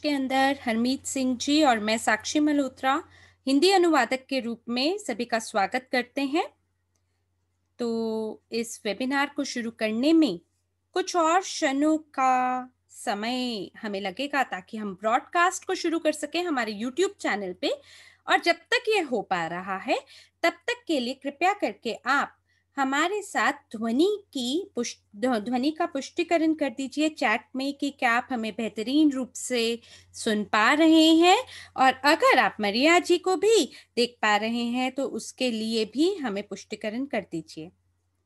के अंदर हरमीत सिंह जी और मैं साक्षी मल्होत्रा हिंदी अनुवादक के रूप में सभी का स्वागत करते हैं। तो इस वेबिनार को शुरू करने में कुछ और क्षणों का समय हमें लगेगा ताकि हम ब्रॉडकास्ट को शुरू कर सकें हमारे यूट्यूब चैनल पे। और जब तक ये हो पा रहा है तब तक के लिए कृपया करके आप हमारे साथ ध्वनि का पुष्टिकरण कर दीजिए चैट में कि क्या आप हमें बेहतरीन रूप से सुन पा रहे हैं। और अगर आप मरिया जी को भी देख पा रहे हैं तो उसके लिए भी हमें पुष्टिकरण कर दीजिए।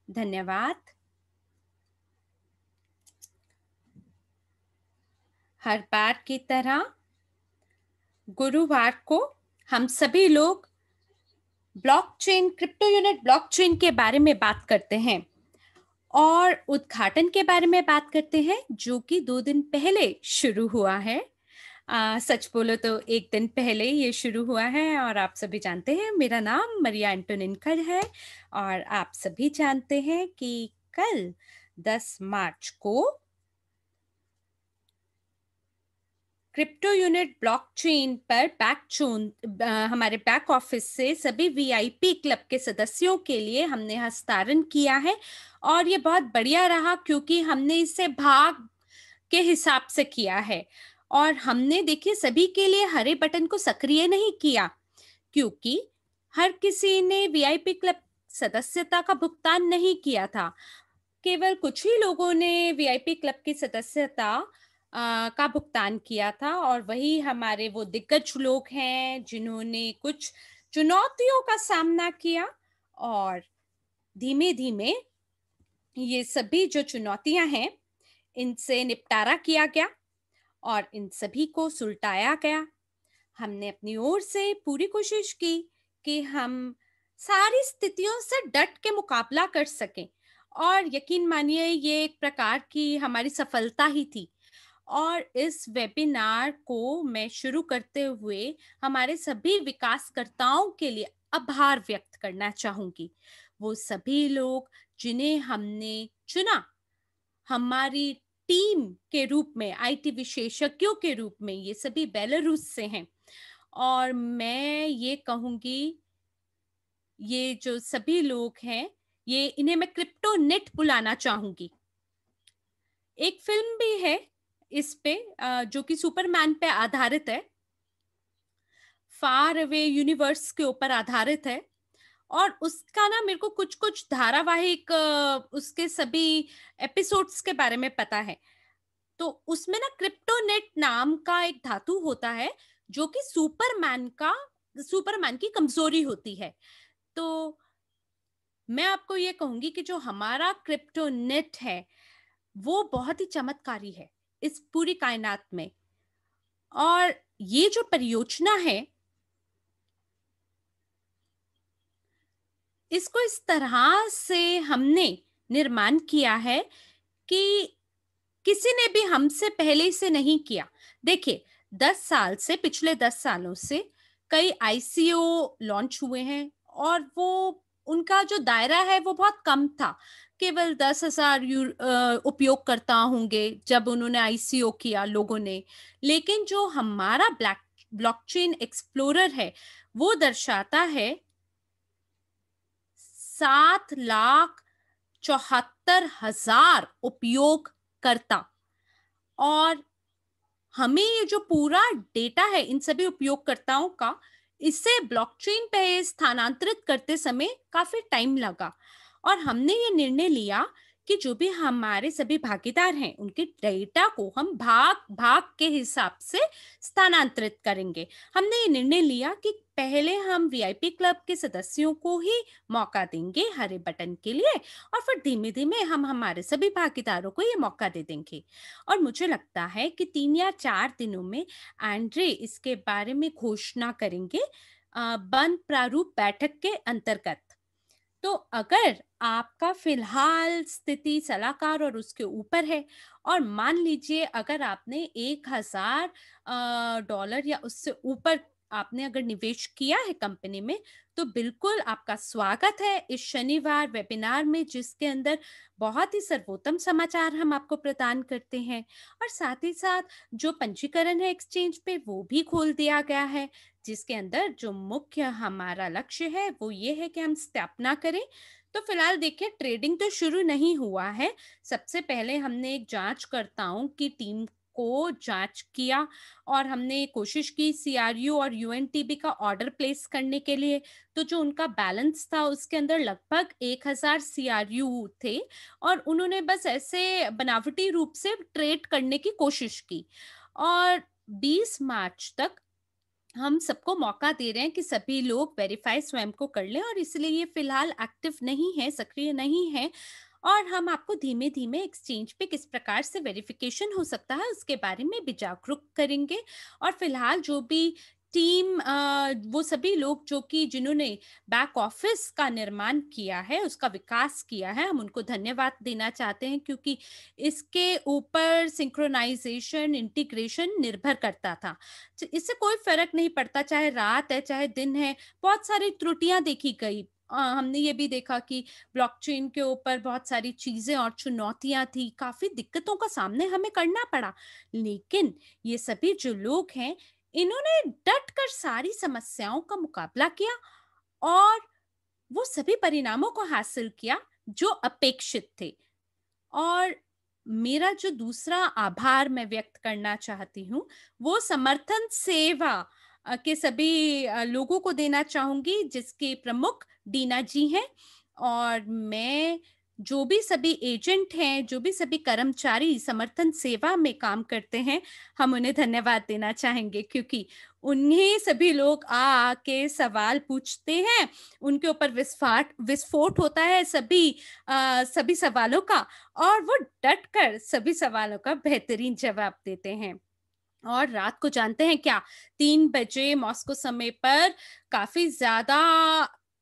धन्यवाद। हर बार की तरह गुरुवार को हम सभी लोग ब्लॉकचेन, क्रिप्टो यूनिट ब्लॉकचेन के बारे में बात करते हैं और उद्घाटन के बारे में बात करते हैं जो कि 2 दिन पहले शुरू हुआ है। सच बोलो तो 1 दिन पहले ये शुरू हुआ है और आप सभी जानते हैं मेरा नाम मरिया एंटोनिनकर है और आप सभी जानते हैं कि कल 10 मार्च को क्रिप्टो यूनिट ब्लॉकचेन पर हमारे बैक ऑफिस से सभी वीआईपी क्लब के सदस्यों के लिए हमने हस्तांतरण किया है और ये बहुत बढ़िया रहा क्योंकि हमने इसे भाग के हिसाब से किया है और हमने देखिए सभी के लिए हरे बटन को सक्रिय नहीं किया क्योंकि हर किसी ने वीआईपी क्लब सदस्यता का भुगतान नहीं किया था। केवल कुछ ही लोगों ने वीआईपी क्लब की सदस्यता का भुगतान किया था और वही हमारे वो दिग्गज लोग हैं जिन्होंने कुछ चुनौतियों का सामना किया और धीमे धीमे ये सभी जो चुनौतियां हैं इनसे निपटारा किया गया और इन सभी को सुलटाया गया। हमने अपनी ओर से पूरी कोशिश की कि हम सारी स्थितियों से डट के मुकाबला कर सकें और यकीन मानिए ये एक प्रकार की हमारी सफलता ही थी। और इस वेबिनार को मैं शुरू करते हुए हमारे सभी विकासकर्ताओं के लिए आभार व्यक्त करना चाहूंगी। वो सभी लोग जिन्हें हमने चुना हमारी टीम के रूप में, आईटी विशेषज्ञों के रूप में, ये सभी बेलारूस से हैं और मैं ये कहूंगी ये जो सभी लोग हैं ये इन्हें मैं क्रिप्टो नेट बुलाना चाहूंगी। एक फिल्म भी है इस पे जो कि सुपरमैन पे आधारित है, फार अवे यूनिवर्स के ऊपर आधारित है और उसका ना मेरे को कुछ कुछ धारावाहिक उसके सभी एपिसोड्स के बारे में पता है। तो उसमें ना क्रिप्टोनेट नाम का एक धातु होता है जो कि सुपरमैन की कमजोरी होती है। तो मैं आपको ये कहूंगी कि जो हमारा क्रिप्टोनेट है वो बहुत ही चमत्कारी है इस पूरी कायनात में। और ये जो परियोजना है इसको इस तरह से हमने निर्माण किया है कि किसी ने भी हमसे पहले इसे नहीं किया। देखिए 10 सालों से कई आईसीओ लॉन्च हुए हैं और वो उनका जो दायरा है वो बहुत कम था। केवल 10,000 उपयोगकर्ता होंगे जब उन्होंने आईसीओ किया लोगों ने। लेकिन जो हमारा ब्लॉकचेन एक्सप्लोरर है वो दर्शाता है 7,74,000 उपयोगकर्ता। और हमें ये जो पूरा डेटा है इन सभी उपयोगकर्ताओं का इसे ब्लॉकचेन पे स्थानांतरित करते समय काफी टाइम लगा और हमने ये निर्णय लिया कि जो भी हमारे सभी भागीदार हैं उनके डेटा को हम भाग भाग के हिसाब से स्थानांतरित करेंगे। हमने ये निर्णय लिया कि पहले हम वीआईपी क्लब के सदस्यों को ही मौका देंगे हरे बटन के लिए और फिर धीमे धीमे हम हमारे सभी भागीदारों को ये मौका दे देंगे। और मुझे लगता है कि 3 या 4 दिनों में एंड्रे इसके बारे में घोषणा करेंगे बंद प्रारूप बैठक के अंतर्गत। तो अगर आपका फिलहाल स्थिति सलाहकार और उसके ऊपर है और मान लीजिए अगर आपने $1,000 या उससे ऊपर आपने अगर निवेश किया है कंपनी में, तो बिल्कुल आपका स्वागत है इस शनिवार वेबिनार में, जिसके अंदर बहुत ही सर्वोत्तम समाचार हम आपको प्रदान करते हैं। और साथ ही साथ जो पंजीकरण है एक्सचेंज पे, वो भी खोल दिया गया है, जिसके अंदर जो मुख्य हमारा लक्ष्य है वो ये है कि हम स्थापना करें। तो फिलहाल देखिए, ट्रेडिंग तो शुरू नहीं हुआ है। सबसे पहले हमने एक जांचकर्ताओं की टीम को जांच किया और हमने कोशिश की सीआरयू और यूएनटीबी का ऑर्डर प्लेस करने के लिए। तो जो उनका बैलेंस था उसके अंदर लगभग 1000 सीआरयू थे और उन्होंने बस ऐसे बनावटी रूप से ट्रेड करने की कोशिश की। और 20 मार्च तक हम सबको मौका दे रहे हैं कि सभी लोग वेरीफाई स्वयं को कर लें, और इसलिए ये फिलहाल एक्टिव नहीं है, सक्रिय नहीं है। और हम आपको धीमे धीमे एक्सचेंज पे किस प्रकार से वेरिफिकेशन हो सकता है उसके बारे में भी जागरूक करेंगे। और फिलहाल जो भी टीम वो सभी लोग जो कि जिन्होंने बैक ऑफिस का निर्माण किया है, उसका विकास किया है, हम उनको धन्यवाद देना चाहते हैं, क्योंकि इसके ऊपर सिंक्रोनाइजेशन इंटीग्रेशन निर्भर करता था। इससे कोई फर्क नहीं पड़ता, चाहे रात है चाहे दिन है, बहुत सारी त्रुटियां देखी गई। हमने ये भी देखा कि ब्लॉकचेन के ऊपर बहुत सारी चीजें और चुनौतियां थी, काफी दिक्कतों का सामने हमें करना पड़ा। लेकिन ये सभी जो लोग हैं, इन्होंने डट कर सारी समस्याओं का मुकाबला किया और वो सभी परिणामों को हासिल किया जो अपेक्षित थे। और मेरा जो दूसरा आभार मैं व्यक्त करना चाहती हूँ, वो समर्थन सेवा के सभी लोगों को देना चाहूँगी, जिसके प्रमुख डीना जी हैं। और मैं जो भी सभी एजेंट हैं, जो भी सभी कर्मचारी समर्थन सेवा में काम करते हैं, हम उन्हें धन्यवाद देना चाहेंगे, क्योंकि उन्हें सभी लोग आके सवाल पूछते हैं, उनके ऊपर विस्फाट विस्फोट होता है सभी सवालों का, और वो डट कर सभी सवालों का बेहतरीन जवाब देते हैं। और रात को जानते हैं क्या, 3 बजे मॉस्को समय पर काफी ज्यादा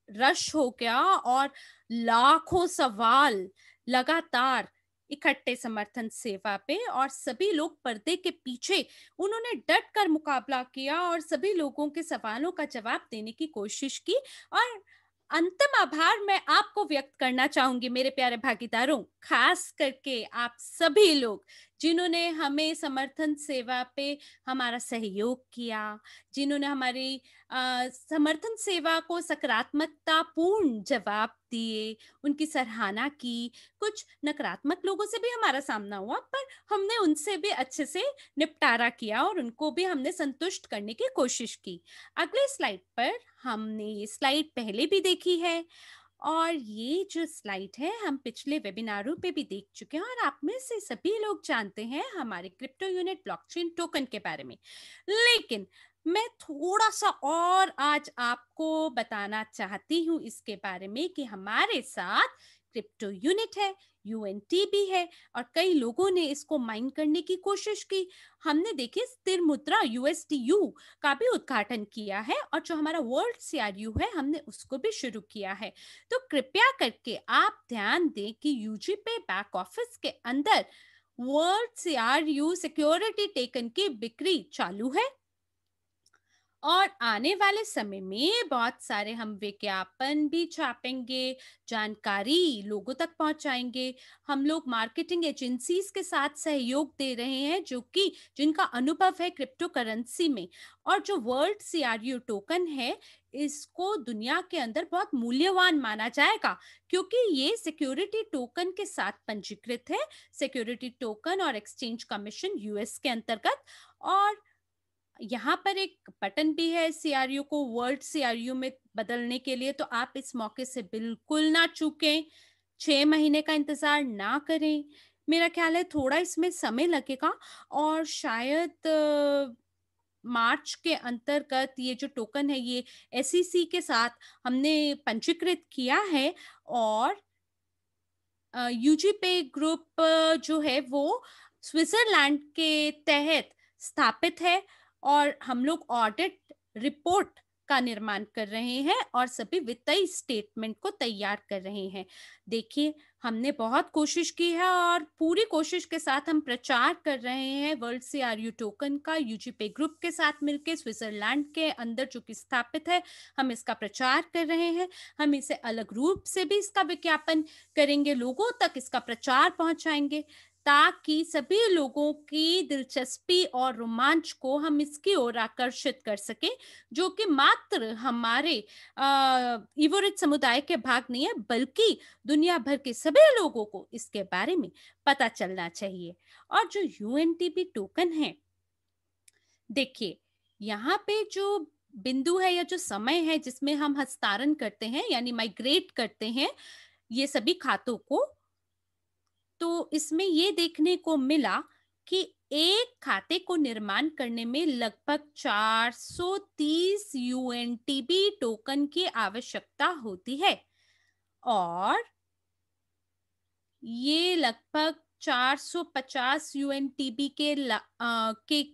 रश हो गया और लाखों सवाल लगातार इकट्ठे समर्थन सेवा पे, और सभी लोग पर्दे के पीछे उन्होंने डट कर मुकाबला किया और सभी लोगों के सवालों का जवाब देने की कोशिश की। और अंतिम आभार मैं आपको व्यक्त करना चाहूंगी मेरे प्यारे भागीदारों, खास करके आप सभी लोग जिन्होंने हमें समर्थन सेवा पे हमारा सहयोग किया, जिन्होंने हमारी समर्थन सेवा को सकारात्मकता पूर्ण जवाब दिए, उनकी सराहना की। कुछ नकारात्मक लोगों से भी हमारा सामना हुआ, पर हमने उनसे भी अच्छे से निपटारा किया और उनको भी हमने संतुष्ट करने की कोशिश की। अगले स्लाइड पर हमने ये स्लाइड पहले भी देखी है, और ये जो स्लाइड है हम पिछले वेबिनारों पे भी देख चुके हैं, और आप में से सभी लोग जानते हैं हमारे क्रिप्टो यूनिट ब्लॉकचेन टोकन के बारे में। लेकिन मैं थोड़ा सा और आज आपको बताना चाहती हूँ इसके बारे में कि हमारे साथ क्रिप्टो यूनिट है, यूएनटी भी है, और कई लोगों ने इसको माइन करने की कोशिश की। हमने देखिए स्थिर मुद्रा यूएसटीयू का भी उद्घाटन किया है, और जो हमारा वर्ल्ड सीआरयू है हमने उसको भी शुरू किया है। तो कृपया करके आप ध्यान दें कि यूजी पे बैक ऑफिस के अंदर वर्ल्ड सीआरयू सिक्योरिटी टेकन की बिक्री चालू है, और आने वाले समय में बहुत सारे हम विज्ञापन भी छापेंगे, जानकारी लोगों तक पहुंचाएंगे। हम लोग मार्केटिंग एजेंसीज के साथ सहयोग दे रहे हैं, जो कि जिनका अनुभव है क्रिप्टो करेंसी में। और जो वर्ल्ड सीआरयू टोकन है, इसको दुनिया के अंदर बहुत मूल्यवान माना जाएगा, क्योंकि ये सिक्योरिटी टोकन के साथ पंजीकृत है, सिक्योरिटी टोकन और एक्सचेंज कमीशन यूएस के अंतर्गत। और यहाँ पर एक बटन भी है सीआरयू को वर्ल्ड सीआरयू में बदलने के लिए, तो आप इस मौके से बिल्कुल ना चूकें, 6 महीने का इंतजार ना करें। मेरा ख्याल है थोड़ा इसमें समय लगेगा, और शायद मार्च के अंतर्गत ये जो टोकन है ये एसईसी के साथ हमने पंजीकृत किया है। और यूजीपे ग्रुप जो है वो स्विट्जरलैंड के तहत स्थापित है, और हम लोग ऑडिट रिपोर्ट का निर्माण कर रहे हैं और सभी वित्तीय स्टेटमेंट को तैयार कर रहे हैं। देखिए, हमने बहुत कोशिश की है और पूरी कोशिश के साथ हम प्रचार कर रहे हैं वर्ल्ड सीआरयू टोकन का यूजीपे ग्रुप के साथ मिलके स्विट्जरलैंड के अंदर जो कि स्थापित है, हम इसका प्रचार कर रहे हैं। हम इसे अलग रूप से भी इसका विज्ञापन करेंगे, लोगों तक इसका प्रचार पहुंचाएंगे, ताकि सभी लोगों की दिलचस्पी और रोमांच को हम इसकी ओर आकर्षित कर सकें, जो कि मात्र हमारे इवोरिट समुदाय के भाग नहीं है, बल्कि दुनिया भर के सभी लोगों को इसके बारे में पता चलना चाहिए। और जो यूएनटीपी टोकन है, देखिए, यहाँ पे जो बिंदु है या जो समय है जिसमें हम हस्तांतरण करते हैं यानी माइग्रेट करते हैं ये सभी खातों को, तो इसमें ये देखने को मिला कि एक खाते को निर्माण करने में लगभग 430 यूएनटीबी टोकन की आवश्यकता होती है और ये लगभग 450 यूएनटीबी के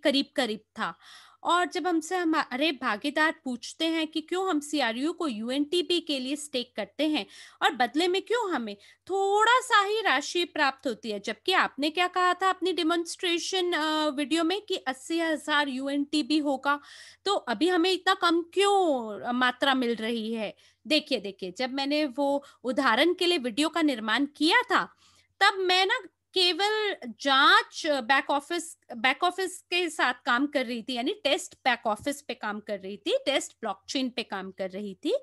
करीब करीब था। और जब हमसे हमारे भागीदार पूछते हैं कि क्यों हम सीआरयू को यूएनटीबी के लिए स्टेक करते हैं और बदले में क्यों हमें थोड़ा सा ही राशि प्राप्त होती है, जबकि आपने क्या कहा था अपनी डेमोन्स्ट्रेशन वीडियो में कि 80,000 यूएनटीबी होगा, तो अभी हमें इतना कम क्यों मात्रा मिल रही है। देखिए देखिए, जब मैंने वो उदाहरण के लिए वीडियो का निर्माण किया था, तब मैं ना केवल जांच बैक ऑफिस के साथ काम कर रही थी, यानी टेस्ट बैक ऑफिस पे काम कर रही थी, टेस्ट ब्लॉकचेन पे काम कर रही थी।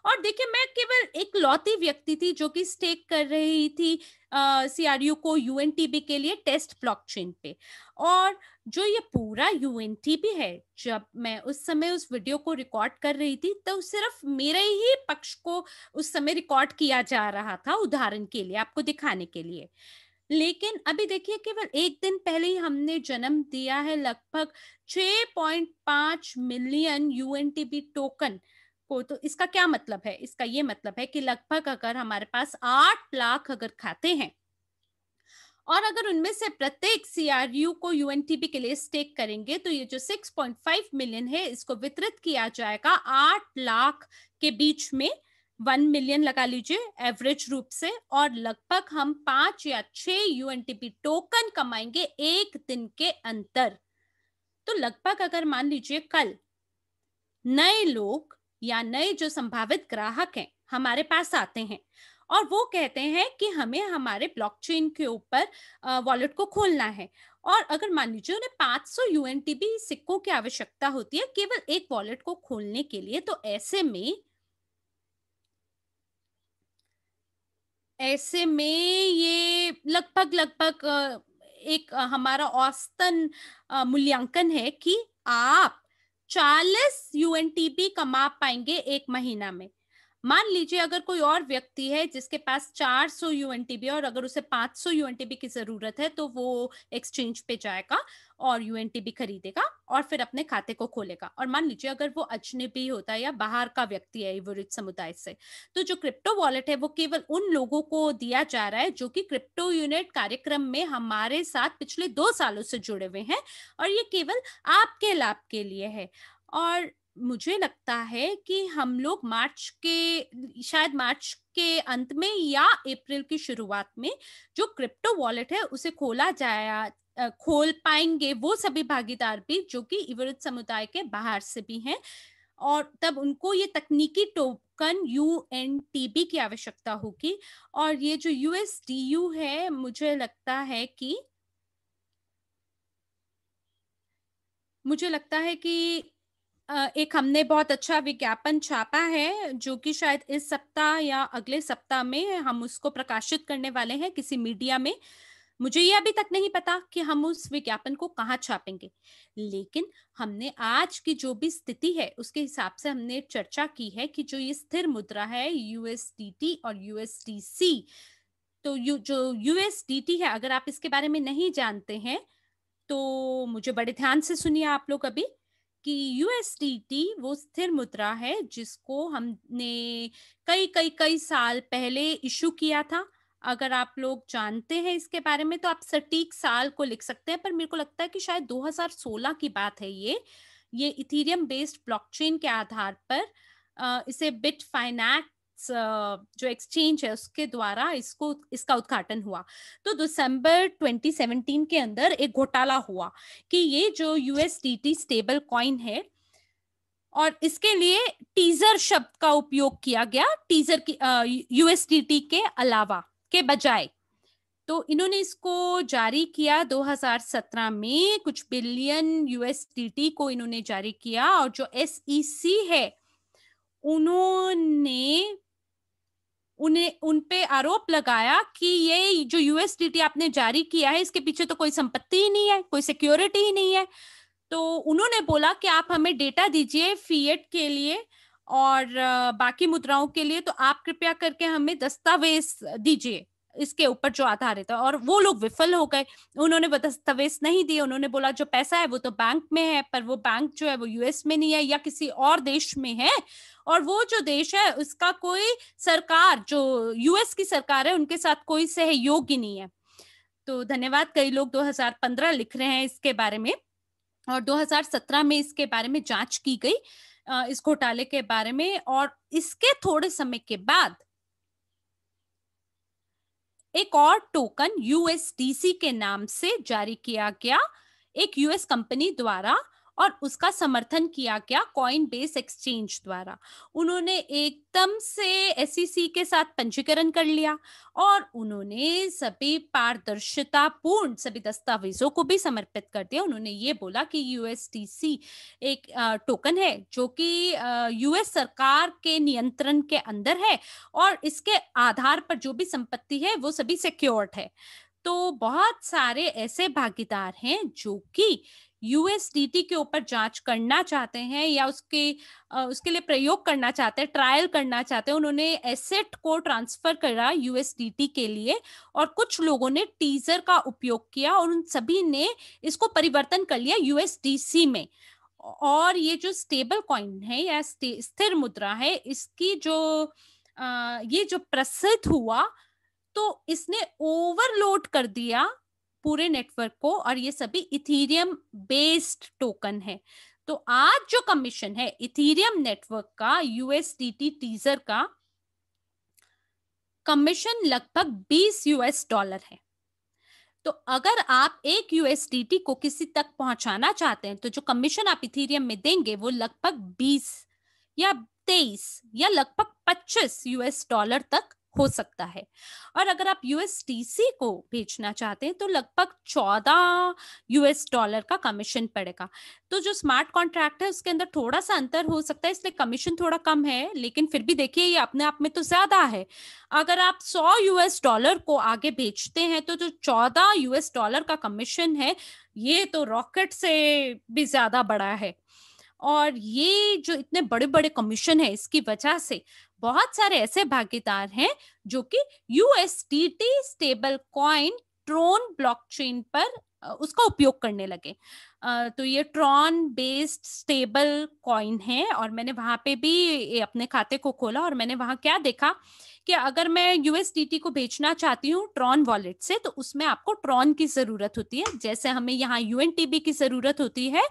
और देखिए, मैं केवल एक लौती व्यक्ति थी जो कि स्टेक कर रही थी सीआरयू को यूएनटीबी के लिए टेस्ट ब्लॉकचेन पे। और जो ये पूरा यूएनटीबी है, जब मैं उस समय उस वीडियो को रिकॉर्ड कर रही थी, तो सिर्फ मेरे ही पक्ष को उस समय रिकॉर्ड किया जा रहा था, उदाहरण के लिए, आपको दिखाने के लिए। लेकिन अभी देखिए, केवल एक दिन पहले ही हमने जन्म दिया है लगभग 6.5 मिलियन यूएनटीबी टोकन को। तो इसका क्या मतलब है? इसका ये मतलब है कि लगभग अगर हमारे पास 8 लाख अगर खाते हैं और अगर उनमें से प्रत्येक सीआरयू को यूएनटीबी के लिए स्टेक करेंगे, तो ये जो 6.5 मिलियन है इसको वितरित किया जाएगा 8 लाख के बीच में, 1 मिलियन लगा लीजिए एवरेज रूप से, और लगभग हम 5 या 6 यूएनटीपी टोकन कमाएंगे एक दिन के अंतर। तो लगभग अगर मान लीजिए कल नए लोग या नए जो संभावित ग्राहक हैं हमारे पास आते हैं और वो कहते हैं कि हमें हमारे ब्लॉकचेन के ऊपर वॉलेट को खोलना है, और अगर मान लीजिए उन्हें 500 यूएनटीबी सिक्कों की आवश्यकता होती है केवल एक वॉलेट को खोलने के लिए, तो ऐसे में ये लगभग लगभग हमारा औसतन मूल्यांकन है कि आप 40 यूएनटीपी कमा पाएंगे एक महीना में। मान लीजिए अगर कोई और व्यक्ति है जिसके पास 400 यूएनटीबी और अगर उसे 500 यूएनटीबी की जरूरत है, तो वो एक्सचेंज पे जाएगा और यूएनटीबी खरीदेगा और फिर अपने खाते को खोलेगा। और मान लीजिए अगर वो अजनबी होता है या बाहर का व्यक्ति है इवोरिट समुदाय से, तो जो क्रिप्टो वॉलेट है वो केवल उन लोगों को दिया जा रहा है जो कि क्रिप्टो यूनिट कार्यक्रम में हमारे साथ पिछले 2 सालों से जुड़े हुए हैं, और ये केवल आपके लाभ के लिए है। और मुझे लगता है कि हम लोग शायद मार्च के अंत में या अप्रैल की शुरुआत में जो क्रिप्टो वॉलेट है उसे खोल पाएंगे वो सभी भागीदार भी जो कि इवरित समुदाय के बाहर से भी हैं, और तब उनको ये तकनीकी टोकन यूएनटीबी की आवश्यकता होगी। और ये जो यूएसडीयू है, मुझे लगता है कि एक हमने बहुत अच्छा विज्ञापन छापा है जो कि शायद इस सप्ताह या अगले सप्ताह में हम उसको प्रकाशित करने वाले हैं किसी मीडिया में। मुझे ये अभी तक नहीं पता कि हम उस विज्ञापन को कहाँ छापेंगे, लेकिन हमने आज की जो भी स्थिति है उसके हिसाब से हमने चर्चा की है कि जो ये स्थिर मुद्रा है यूएसडीटी और यूएसडीसी, तो जो यूएसडीटी है, अगर आप इसके बारे में नहीं जानते हैं तो मुझे बड़े ध्यान से सुनिए आप लोग अभी, कि यूएसडीटी वो स्थिर मुद्रा है जिसको हमने कई कई कई साल पहले इशू किया था। अगर आप लोग जानते हैं इसके बारे में तो आप सटीक साल को लिख सकते हैं, पर मेरे को लगता है कि शायद 2016 की बात है ये। ये इथेरियम बेस्ड ब्लॉकचेन के आधार पर इसे बिटफाइनेक्स जो एक्सचेंज है उसके द्वारा इसका उद्घाटन हुआ। तो दिसंबर 2017 के अंदर एक घोटाला हुआ कि ये जो यूएसडीटी स्टेबल कॉइन है और इसके लिए टीजर शब्द का उपयोग किया गया, टीजर की यूएसडीटी के अलावा के बजाय। तो इन्होंने इसको जारी किया 2017 में, कुछ बिलियन यूएसडीटी को इन्होंने जारी किया। और जो एसईसी है उन्होंने उन पे आरोप लगाया कि ये जो यूएसडीटी आपने जारी किया है इसके पीछे तो कोई संपत्ति ही नहीं है, कोई सिक्योरिटी ही नहीं है। तो उन्होंने बोला कि आप हमें डेटा दीजिए फिएट के लिए और बाकी मुद्राओं के लिए, तो आप कृपया करके हमें दस्तावेज दीजिए इसके ऊपर जो आधारित है। और वो लोग विफल हो गए, उन्होंने वो दस्तावेज नहीं दिए। उन्होंने बोला जो पैसा है वो तो बैंक में है, पर वो बैंक जो है वो यूएस में नहीं है या किसी और देश में है, और वो जो देश है उसका कोई सरकार, जो यूएस की सरकार है, उनके साथ कोई सहयोग ही नहीं है। तो धन्यवाद, कई लोग 2015 लिख रहे हैं इसके बारे में, और 2017 में इसके बारे में जांच की गई इस घोटाले के बारे में। और इसके थोड़े समय के बाद एक और टोकन यूएसडीसी के नाम से जारी किया गया एक यूएस कंपनी द्वारा, और उसका समर्थन किया गया कॉइन बेस एक्सचेंज द्वारा। उन्होंने एकदम से एसईसी के साथ पंजीकरण कर लिया और उन्होंने सभी पारदर्शिता पूर्ण सभी दस्तावेजों को भी समर्पित कर दिया। उन्होंने ये बोला कि यूएसडीसी एक टोकन है जो कि यूएस सरकार के नियंत्रण के अंदर है, और इसके आधार पर जो भी संपत्ति है वो सभी सिक्योर्ड है। तो बहुत सारे ऐसे भागीदार हैं जो कि यूएसडीटी के ऊपर जांच करना चाहते हैं या उसके लिए प्रयोग करना चाहते हैं, ट्रायल करना चाहते हैं। उन्होंने एसेट को ट्रांसफर करा यूएसडीटी के लिए, और कुछ लोगों ने टीजर का उपयोग किया और उन सभी ने इसको परिवर्तन कर लिया यूएसडीसी में। और ये जो स्टेबल कॉइन है या स्थिर मुद्रा है, इसकी ये जो प्रसिद्ध हुआ तो इसने ओवरलोड कर दिया पूरे नेटवर्क को, और ये सभी इथेरियम बेस्ड टोकन है। तो आज जो कमीशन है इथेरियम नेटवर्क का, यूएसडीटी टीजर का कमीशन लगभग $20 है। तो अगर आप एक यूएसडीटी को किसी तक पहुंचाना चाहते हैं तो जो कमीशन आप इथेरियम में देंगे वो लगभग 20 या 23 या लगभग $25 तक हो सकता है। और अगर आप यूएसडीसी को बेचना चाहते हैं तो लगभग $14 का कमीशन पड़ेगा। तो जो स्मार्ट कॉन्ट्रैक्ट है उसके अंदर थोड़ा सा अंतर हो सकता है, इसलिए कमीशन थोड़ा कम है, लेकिन फिर भी देखिए ये अपने आप में तो ज्यादा है। अगर आप $100 को आगे बेचते हैं तो जो $14 का कमीशन है ये तो रॉकेट से भी ज्यादा बड़ा है। और ये जो इतने बड़े बड़े कमीशन है इसकी वजह से बहुत सारे ऐसे भागीदार हैं जो कि USDT stable coin Tron blockchain पर उसका उपयोग करने लगे। तो ये ट्रॉन बेस्ड स्टेबल कॉइन है, और मैंने वहां पे भी अपने खाते को खोला और मैंने वहां क्या देखा कि अगर मैं यूएसडीटी को बेचना चाहती हूँ ट्रॉन वॉलेट से तो उसमें आपको ट्रॉन की जरूरत होती है, जैसे हमें यहाँ यूएनटीबी की जरूरत होती है।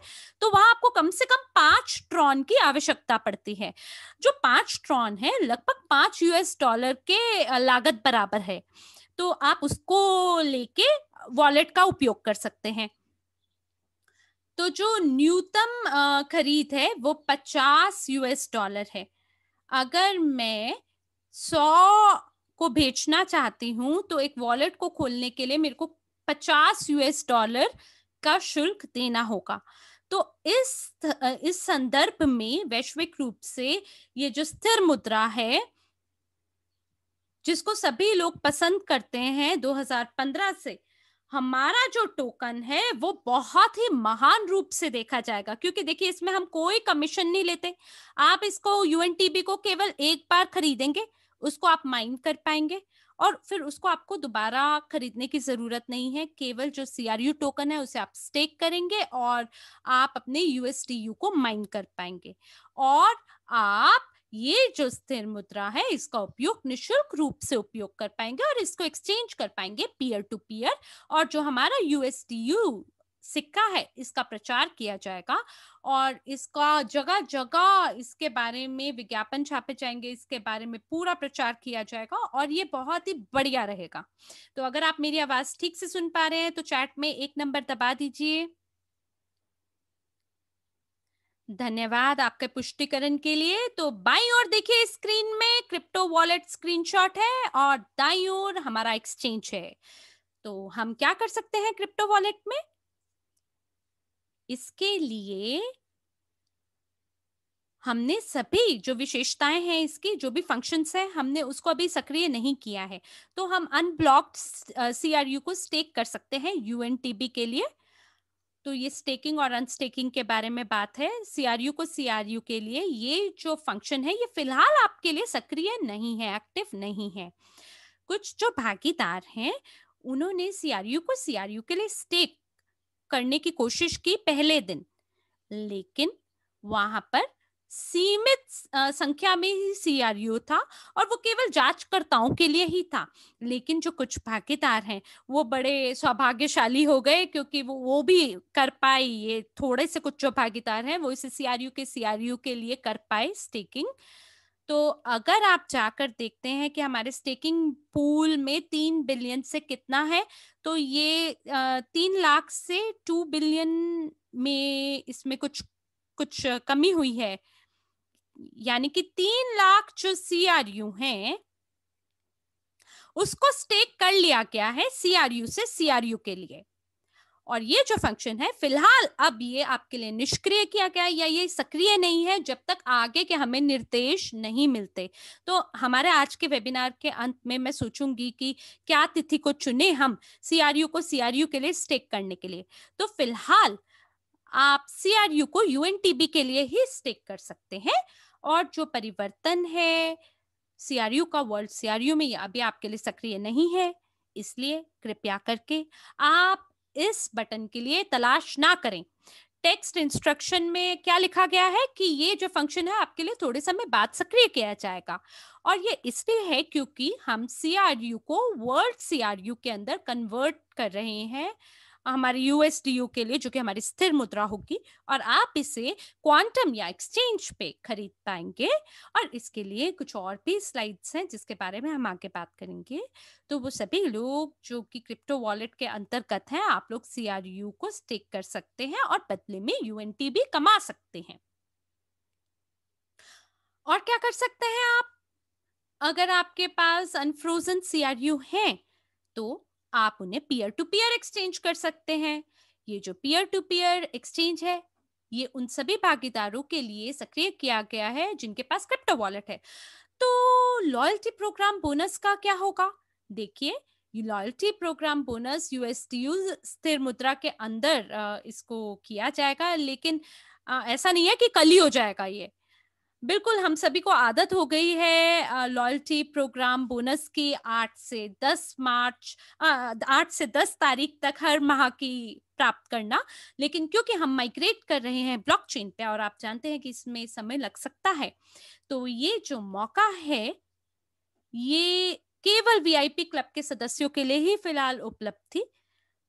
तो वहां आपको कम से कम 5 ट्रॉन की आवश्यकता पड़ती है। जो 5 ट्रॉन है लगभग $5 के लागत बराबर है। तो आप उसको लेके वॉलेट का उपयोग कर सकते हैं। तो जो न्यूनतम खरीद है वो $50 है। अगर मैं 100 को बेचना चाहती हूँ तो एक वॉलेट को खोलने के लिए मेरे को $50 का शुल्क देना होगा। तो इस संदर्भ में वैश्विक रूप से ये जो स्थिर मुद्रा है जिसको सभी लोग पसंद करते हैं 2015 से, हमारा जो टोकन है वो बहुत ही महान रूप से देखा जाएगा, क्योंकि देखिए इसमें हम कोई कमीशन नहीं लेते। आप इसको यूएनटीबी को केवल एक बार खरीदेंगे, उसको आप माइन कर पाएंगे और फिर उसको आपको दोबारा खरीदने की जरूरत नहीं है। केवल जो सीआरयू टोकन है उसे आप स्टेक करेंगे और आप अपने यूएसटीयू को माइन कर पाएंगे, और आप ये जो स्थिर मुद्रा है इसका उपयोग निशुल्क रूप से उपयोग कर पाएंगे और इसको एक्सचेंज कर पाएंगे पीयर टू पीयर। और जो हमारा यूएसटीयू सिक्का है इसका प्रचार किया जाएगा और इसका जगह जगह इसके बारे में विज्ञापन छापे जाएंगे, इसके बारे में पूरा प्रचार किया जाएगा और ये बहुत ही बढ़िया रहेगा। तो अगर आप मेरी आवाज ठीक से सुन पा रहे हैं तो चैट में 1 नंबर दबा दीजिए। धन्यवाद आपके पुष्टिकरण के लिए। तो बाईं ओर देखिए स्क्रीन में क्रिप्टो वॉलेट स्क्रीनशॉट है और दाईं ओर हमारा एक्सचेंज है। तो हम क्या कर सकते हैं क्रिप्टो वॉलेट में? इसके लिए हमने सभी जो विशेषताएं हैं, इसकी जो भी फंक्शंस हैं, हमने उसको अभी सक्रिय नहीं किया है। तो हम अनब्लॉक्ड सीआरयू को स्टेक कर सकते हैं यूएनटीबी के लिए। तो ये स्टेकिंग और अनस्टेकिंग के बारे में बात है। सीआरयू को सीआरयू के लिए ये जो फंक्शन है ये फिलहाल आपके लिए सक्रिय नहीं है, एक्टिव नहीं है। कुछ जो भागीदार हैं उन्होंने सीआरयू को सीआरयू के लिए स्टेक करने की कोशिश की पहले दिन, लेकिन वहां पर सीमित संख्या में ही सीआरयू था और वो केवल जांचकर्ताओं के लिए ही था। लेकिन जो कुछ भागीदार हैं वो बड़े सौभाग्यशाली हो गए क्योंकि वो भी कर पाए। ये थोड़े से कुछ जो भागीदार हैं वो इसे सीआरयू के लिए कर पाए स्टेकिंग। तो अगर आप जाकर देखते हैं कि हमारे स्टेकिंग पूल में 3 बिलियन से कितना है, तो ये 3 लाख से 2 बिलियन में इसमें कुछ कुछ कमी हुई है। यानी कि 3 लाख जो सीआरयू हैं उसको स्टेक कर लिया गया है सीआरयू से सीआरयू के लिए। और ये जो फंक्शन है फिलहाल अब ये आपके लिए निष्क्रिय किया गया या ये सक्रिय नहीं है जब तक आगे के हमें निर्देश नहीं मिलते। तो हमारे आज के वेबिनार के अंत में मैं सोचूंगी कि क्या तिथि को चुने हम सीआरयू को सीआरयू के लिए स्टेक करने के लिए। तो फिलहाल आप सीआरयू को यूएनटीबी के लिए ही स्टेक कर सकते हैं और जो परिवर्तन है सीआरयू का वर्ल्ड सीआरयू में ये अभी आपके लिए सक्रिय नहीं है। इसलिए कृपया करके आप इस बटन के लिए तलाश ना करें। टेक्स्ट इंस्ट्रक्शन में क्या लिखा गया है कि ये जो फंक्शन है आपके लिए थोड़े समय बाद सक्रिय किया जाएगा और ये इसलिए है क्योंकि हम सीआरयू को वर्ल्ड सीआरयू के अंदर कन्वर्ट कर रहे हैं हमारे यूएसडीयू के लिए, जो कि हमारी स्थिर मुद्रा होगी और आप इसे क्वांटम या एक्सचेंज पे खरीद पाएंगे। और इसके लिए कुछ और भी स्लाइड्स हैं जिसके बारे में हम आगे बात करेंगे। तो वो सभी लोग जो कि क्रिप्टो वॉलेट के अंतर्गत हैं, आप लोग सीआरयू को स्टेक कर सकते हैं और बदले में यूएनटी भी कमा सकते हैं। और क्या कर सकते हैं आप? अगर आपके पास अनफ्रोजन सीआरयू हैं तो आप उन्हें पीयर टू पीयर एक्सचेंज कर सकते हैं। ये जो पीयर टू पीयर एक्सचेंज है ये उन सभी भागीदारों के लिए सक्रिय किया गया है जिनके पास क्रिप्टो वॉलेट है। तो लॉयल्टी प्रोग्राम बोनस का क्या होगा? देखिए, ये लॉयल्टी प्रोग्राम बोनस यूएसटीयू स्थिर मुद्रा के अंदर इसको किया जाएगा, लेकिन ऐसा नहीं है कि कल ही हो जाएगा ये। बिल्कुल, हम सभी को आदत हो गई है लॉयल्टी प्रोग्राम बोनस की 8 से 10 तारीख तक हर माह की प्राप्त करना। लेकिन क्योंकि हम माइग्रेट कर रहे हैं ब्लॉकचेन पे और आप जानते हैं कि इसमें समय लग सकता है, तो ये जो मौका है ये केवल वीआईपी क्लब के सदस्यों के लिए ही फिलहाल उपलब्ध थी।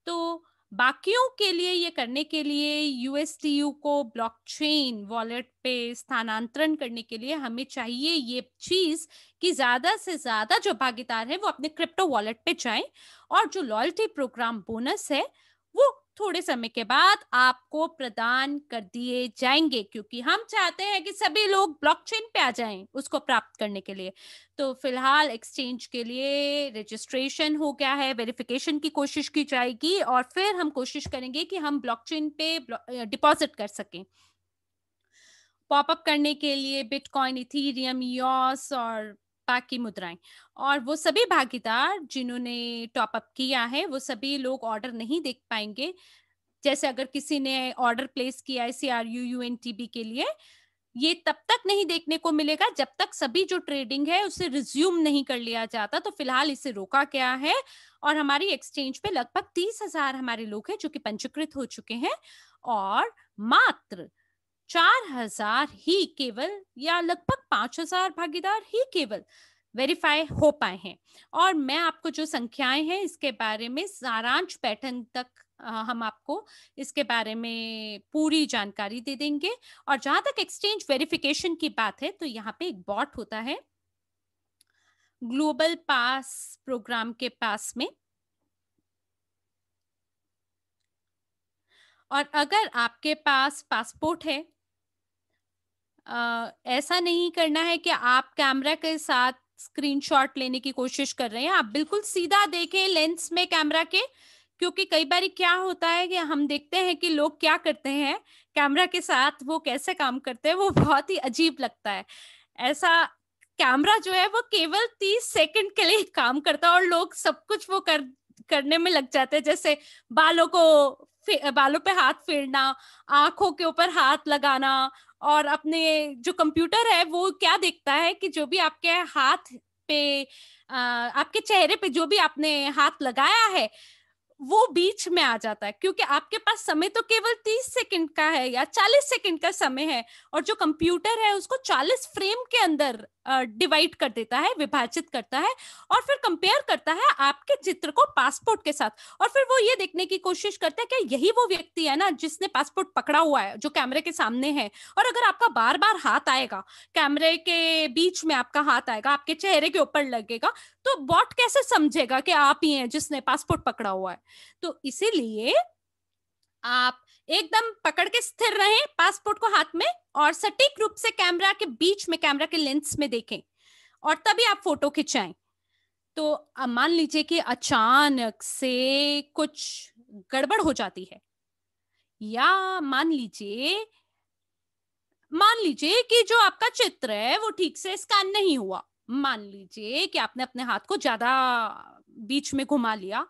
तो बाकियों के लिए ये करने के लिए यूएसटीयू को ब्लॉकचेन वॉलेट पे स्थानांतरण करने के लिए हमें चाहिए ये चीज कि ज्यादा से ज्यादा जो भागीदार है वो अपने क्रिप्टो वॉलेट पे जाएं और जो लॉयल्टी प्रोग्राम बोनस है वो थोड़े समय के बाद आपको प्रदान कर दिए जाएंगे, क्योंकि हम चाहते हैं कि सभी लोग ब्लॉकचेन पे आ जाएं उसको प्राप्त करने के लिए। तो फिलहाल एक्सचेंज के लिए रजिस्ट्रेशन हो गया है, वेरिफिकेशन की कोशिश की जाएगी और फिर हम कोशिश करेंगे कि हम ब्लॉकचेन पे डिपॉजिट कर सकें। पॉपअप करने के लिए बिटकॉइन, इथीरियम, ईओस और बाकी मुद्राएं। और वो सभी भागीदार जिन्होंने टॉपअप किया है वो सभी लोग ऑर्डर नहीं देख पाएंगे। जैसे अगर किसी ने ऑर्डर प्लेस किया है सीआरयू यूएनटीबी के लिए, ये तब तक नहीं देखने को मिलेगा जब तक सभी जो ट्रेडिंग है उसे रिज्यूम नहीं कर लिया जाता। तो फिलहाल इसे रोका गया है और हमारी एक्सचेंज पे लगभग 30,000 हमारे लोग हैं जो कि पंजीकृत हो चुके हैं और मात्र 4,000 ही केवल या लगभग 5,000 भागीदार ही केवल वेरीफाई हो पाए हैं। और मैं आपको जो संख्याएं हैं इसके बारे में सारांश पैटर्न तक हम आपको इसके बारे में पूरी जानकारी दे देंगे। और जहाँ तक एक्सचेंज वेरिफिकेशन की बात है, तो यहाँ पे एक बॉट होता है ग्लोबल पास प्रोग्राम के पास में। और अगर आपके पास पासपोर्ट है, ऐसा नहीं करना है कि आप कैमरा के साथ स्क्रीनशॉट लेने की कोशिश कर रहे हैं। आप बिल्कुल सीधा देखें लेंस में कैमरा के, क्योंकि कई बार क्या होता है कि हम देखते हैं कि लोग क्या करते हैं कैमरा के साथ, वो कैसे काम करते हैं, वो बहुत ही अजीब लगता है। ऐसा कैमरा जो है वो केवल 30 सेकंड के लिए काम करता है और लोग सब कुछ वो करने में लग जाते हैं, जैसे बालों पे हाथ फेरना, आंखों के ऊपर हाथ लगाना। और अपने जो कंप्यूटर है वो क्या देखता है कि जो भी आपके हाथ पे आपके चेहरे पे जो भी आपने हाथ लगाया है वो बीच में आ जाता है, क्योंकि आपके पास समय तो केवल 30 सेकंड का है या 40 सेकंड का समय है, और जो कंप्यूटर है उसको 40 फ्रेम के अंदर डिवाइड कर देता है, विभाजित करता है, और फिर कंपेयर करता है आपके चित्र को पासपोर्ट के साथ। और फिर वो ये देखने की कोशिश करता है कि यही वो व्यक्ति है ना जिसने पासपोर्ट पकड़ा हुआ है, जो कैमरे के सामने है। और अगर आपका बार बार हाथ आएगा, कैमरे के बीच में आपका हाथ आएगा, आपके चेहरे के ऊपर लगेगा, तो बॉट कैसे समझेगा कि आप ही हैं जिसने पासपोर्ट पकड़ा हुआ है। तो इसीलिए आप एकदम पकड़ के स्थिर रहें पासपोर्ट को हाथ में, और सटीक रूप से कैमरा के बीच में, कैमरा के लेंस में देखें, और तभी आप फोटो खिंचाएं। तो अब मान लीजिए कि अचानक से कुछ गड़बड़ हो जाती है, या मान लीजिए कि जो आपका चित्र है वो ठीक से स्कैन नहीं हुआ। मान लीजिए कि आपने अपने हाथ को ज्यादा बीच में घुमा लिया,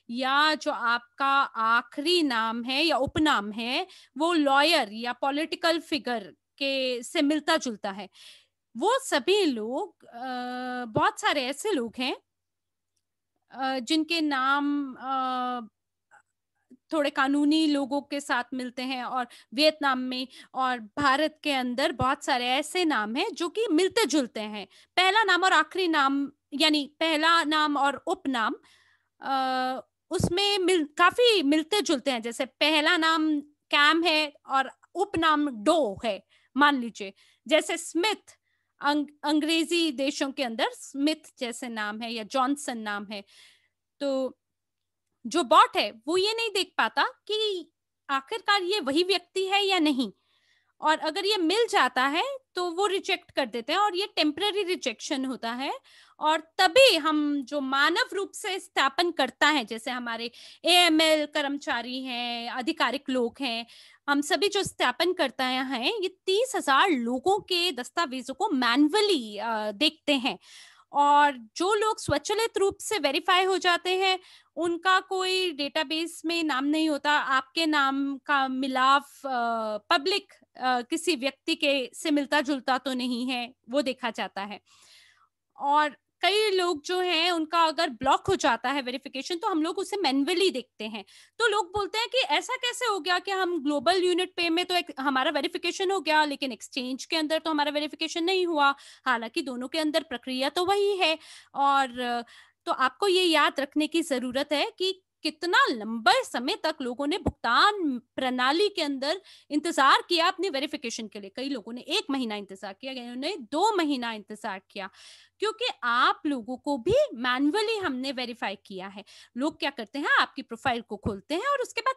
या जो आपका आखिरी नाम है या उपनाम है वो लॉयर या पॉलिटिकल फिगर के से मिलता जुलता है। वो सभी लोग, बहुत सारे ऐसे लोग हैं जिनके नाम थोड़े कानूनी लोगों के साथ मिलते हैं, और वियतनाम में और भारत के अंदर बहुत सारे ऐसे नाम हैं जो कि मिलते जुलते हैं। पहला नाम और आखिरी नाम, यानी पहला नाम और उपनाम, उसमें काफी मिलते जुलते हैं। जैसे पहला नाम कैम है और उपनाम डो है, मान लीजिए। जैसे स्मिथ, अंग्रेजी देशों के अंदर स्मिथ जैसे नाम है, या जॉनसन नाम है। तो जो बॉट है वो ये नहीं देख पाता कि आखिरकार ये वही व्यक्ति है या नहीं, और अगर ये मिल जाता है तो वो रिजेक्ट कर देते हैं, और ये टेम्पररी रिजेक्शन होता है। और तभी हम जो मानव रूप से स्थापन करता है, जैसे हमारे एएमएल कर्मचारी हैं, आधिकारिक लोग हैं, हम सभी जो स्थापन करता हैं, ये 30,000 लोगों के दस्तावेजों को मैन्युअली देखते हैं। और जो लोग स्वचालित रूप से वेरीफाई हो जाते हैं, उनका कोई डेटाबेस में नाम नहीं होता। आपके नाम का मिलाप पब्लिक किसी व्यक्ति के से मिलता जुलता तो नहीं है, वो देखा जाता है। और कई लोग जो हैं उनका अगर ब्लॉक हो जाता है वेरिफिकेशन, तो हम लोग उसे मैन्युअली देखते हैं। तो लोग बोलते हैं कि ऐसा कैसे हो गया कि हम ग्लोबल यूनिट पे में तो एक हमारा वेरिफिकेशन हो गया, लेकिन एक्सचेंज के अंदर तो हमारा वेरिफिकेशन नहीं हुआ। हालांकि दोनों के अंदर प्रक्रिया तो वही है। और तो आपको ये याद रखने की जरूरत है कि कितना लंबे समय तक लोगों ने भुगतान प्रणाली के अंदर इंतजार किया अपनी वेरिफिकेशन के लिए। कई लोगों ने 1 महीना इंतजार किया, कईयों ने 2 महीना इंतजार किया, क्योंकि आप लोगों को भी मैन्युअली हमने वेरीफाई किया है। लोग क्या करते हैं, आपकी प्रोफाइल को खोलते हैं और उसके बाद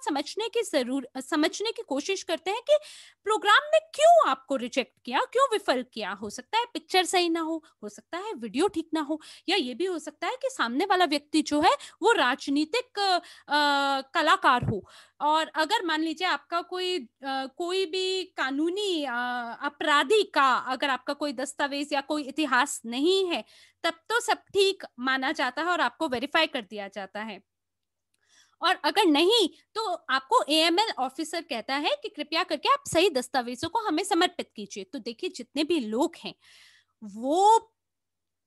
समझने की कोशिश करते हैं कि प्रोग्राम ने क्यों आपको रिजेक्ट किया, क्यों विफल किया। हो सकता है पिक्चर सही ना हो सकता है वीडियो ठीक ना हो, या ये भी हो सकता है कि सामने वाला व्यक्ति जो है वो राजनीतिक कलाकार हो। और अगर मान लीजिए आपका कोई भी कानूनी अपराधी का अगर आपका कोई दस्तावेज या कोई इतिहास नहीं है, तब तो सब ठीक माना जाता है और आपको वेरीफाई कर दिया जाता है। और अगर नहीं, तो आपको एएमएल ऑफिसर कहता है कि कृपया करके आप सही दस्तावेजों को हमें समर्पित कीजिए। तो देखिए, जितने भी लोग हैं वो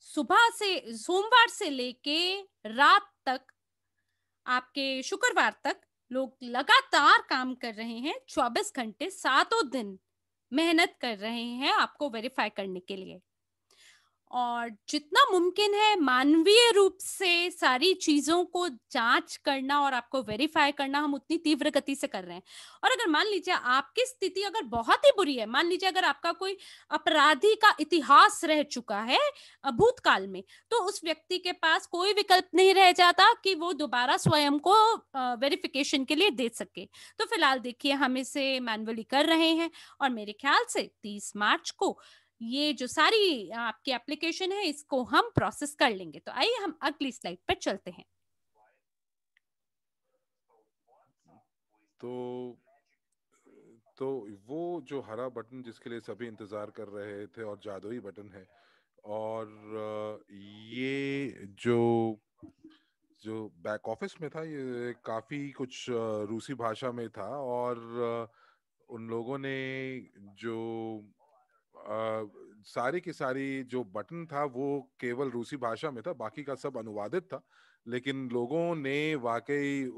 सुबह से सोमवार से लेके रात तक, आपके शुक्रवार तक, लोग लगातार काम कर रहे हैं, 24 घंटे 7 दिन मेहनत कर रहे हैं आपको वेरीफाई करने के लिए। और जितना मुमकिन है मानवीय रूप से सारी चीज़ों को जाँच करना और आपको वेरीफ़ाई करना हम उतनी तीव्र गति से कर रहे हैं। और अगर मान लीजिए आपकी स्थिति अगर बहुत ही बुरी है, मान लीजिए अगर आपका कोई अपराधी का इतिहास रह चुका है भूतकाल में, तो उस व्यक्ति के पास कोई विकल्प नहीं रह जाता कि वो दोबारा स्वयं को वेरिफ़िकेशन के लिए दे सके। तो फिलहाल देखिए हम इसे मैन्युअली कर रहे हैं और मेरे ख़्याल से 30 मार्च को ये जो सारी आपकी एप्लीकेशन है इसको हम प्रोसेस कर लेंगे। तो आइए हम अगली स्लाइड पर चलते हैं। तो तो वो जो हरा बटन जिसके लिए सभी इंतजार कर रहे थे और जादुई बटन है, और ये जो जो बैक ऑफिस में था, ये काफी कुछ रूसी भाषा में था, और उन लोगों ने जो सारी की सारी जो बटन था वो केवल रूसी भाषा में था, बाकी का सब अनुवादित था। लेकिन लोगों ने वाकई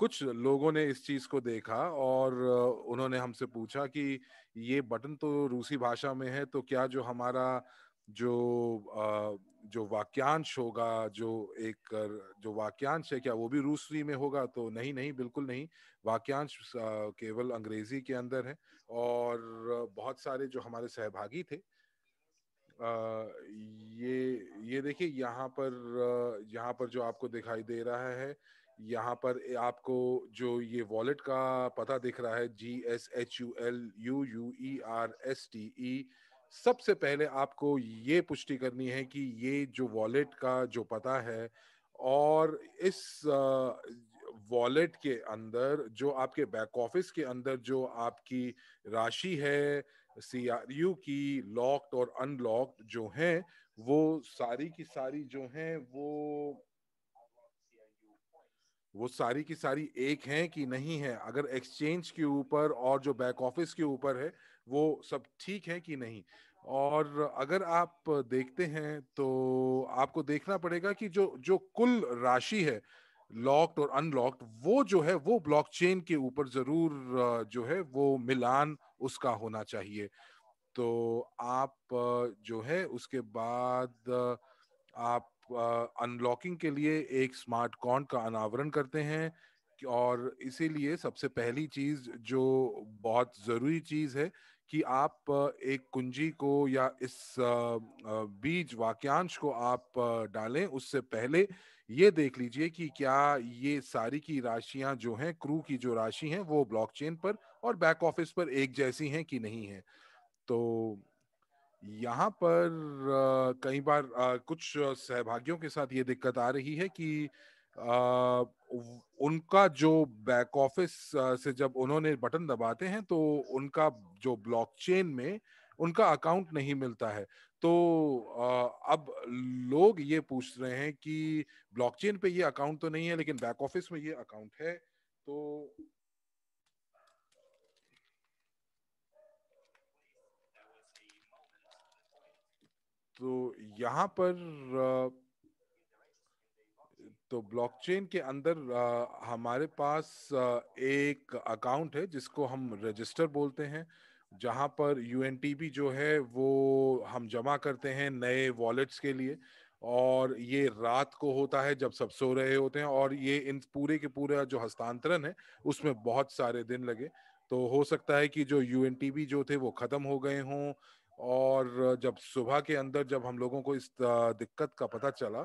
कुछ लोगों ने इस चीज को देखा, और उन्होंने हमसे पूछा कि ये बटन तो रूसी भाषा में है, तो क्या जो हमारा जो जो वाक्यांश होगा, जो वाक्यांश है, क्या वो भी रूसी में होगा? तो नहीं नहीं, बिल्कुल नहीं। वाक्यांश केवल अंग्रेजी के अंदर है। और बहुत सारे जो हमारे सहभागी थे, ये देखिए यहाँ पर जो आपको दिखाई दे रहा है, यहाँ पर आपको जो ये वॉलेट का पता दिख रहा है, GSHULUUERSTE। सबसे पहले आपको ये पुष्टि करनी है कि ये जो वॉलेट का जो पता है, और इस वॉलेट के अंदर जो आपके बैक ऑफिस के अंदर जो आपकी राशि है, CRU की लॉक्ड और अनलॉक्ड जो हैं, वो सारी की सारी जो हैं, वो सारी की सारी एक हैं कि नहीं है, अगर एक्सचेंज के ऊपर और जो बैक ऑफिस के ऊपर है वो सब ठीक है कि नहीं। और अगर आप देखते हैं तो आपको देखना पड़ेगा कि जो जो कुल राशि है, लॉक्ड और अनलॉक्ड, वो जो है वो ब्लॉकचेन के ऊपर जरूर जो है वो मिलान उसका होना चाहिए। तो आप जो है उसके बाद आप अनलॉकिंग के लिए एक स्मार्ट कॉन्ट का अनावरण करते हैं। और इसीलिए सबसे पहली चीज जो बहुत जरूरी चीज है कि आप एक कुंजी को या इस बीज वाक्यांश को आप डालें, उससे पहले ये देख लीजिए कि क्या ये सारी की राशियां जो हैं, क्रू की जो राशि हैं, वो ब्लॉकचेन पर और बैक ऑफिस पर एक जैसी हैं कि नहीं है। तो यहाँ पर कई बार कुछ सहभागियों के साथ ये दिक्कत आ रही है कि उनका जो बैक ऑफिस से जब उन्होंने बटन दबाते हैं तो उनका जो ब्लॉकचेन में उनका अकाउंट नहीं मिलता है। तो अब लोग ये पूछ रहे हैं कि ब्लॉकचेन पे ये अकाउंट तो नहीं है, लेकिन बैक ऑफिस में ये अकाउंट है। तो तो यहाँ पर तो ब्लॉकचेन के अंदर हमारे पास एक अकाउंट है जिसको हम रजिस्टर बोलते हैं, जहाँ पर यूएनटीबी जो है वो हम जमा करते हैं नए वॉलेट्स के लिए। और ये रात को होता है जब सब सो रहे होते हैं, और ये इन पूरे के पूरा जो हस्तांतरण है उसमें बहुत सारे दिन लगे। तो हो सकता है कि जो यूएनटीबी जो थे वो खत्म हो गए हों, और जब सुबह के अंदर जब हम लोगों को इस दिक्कत का पता चला,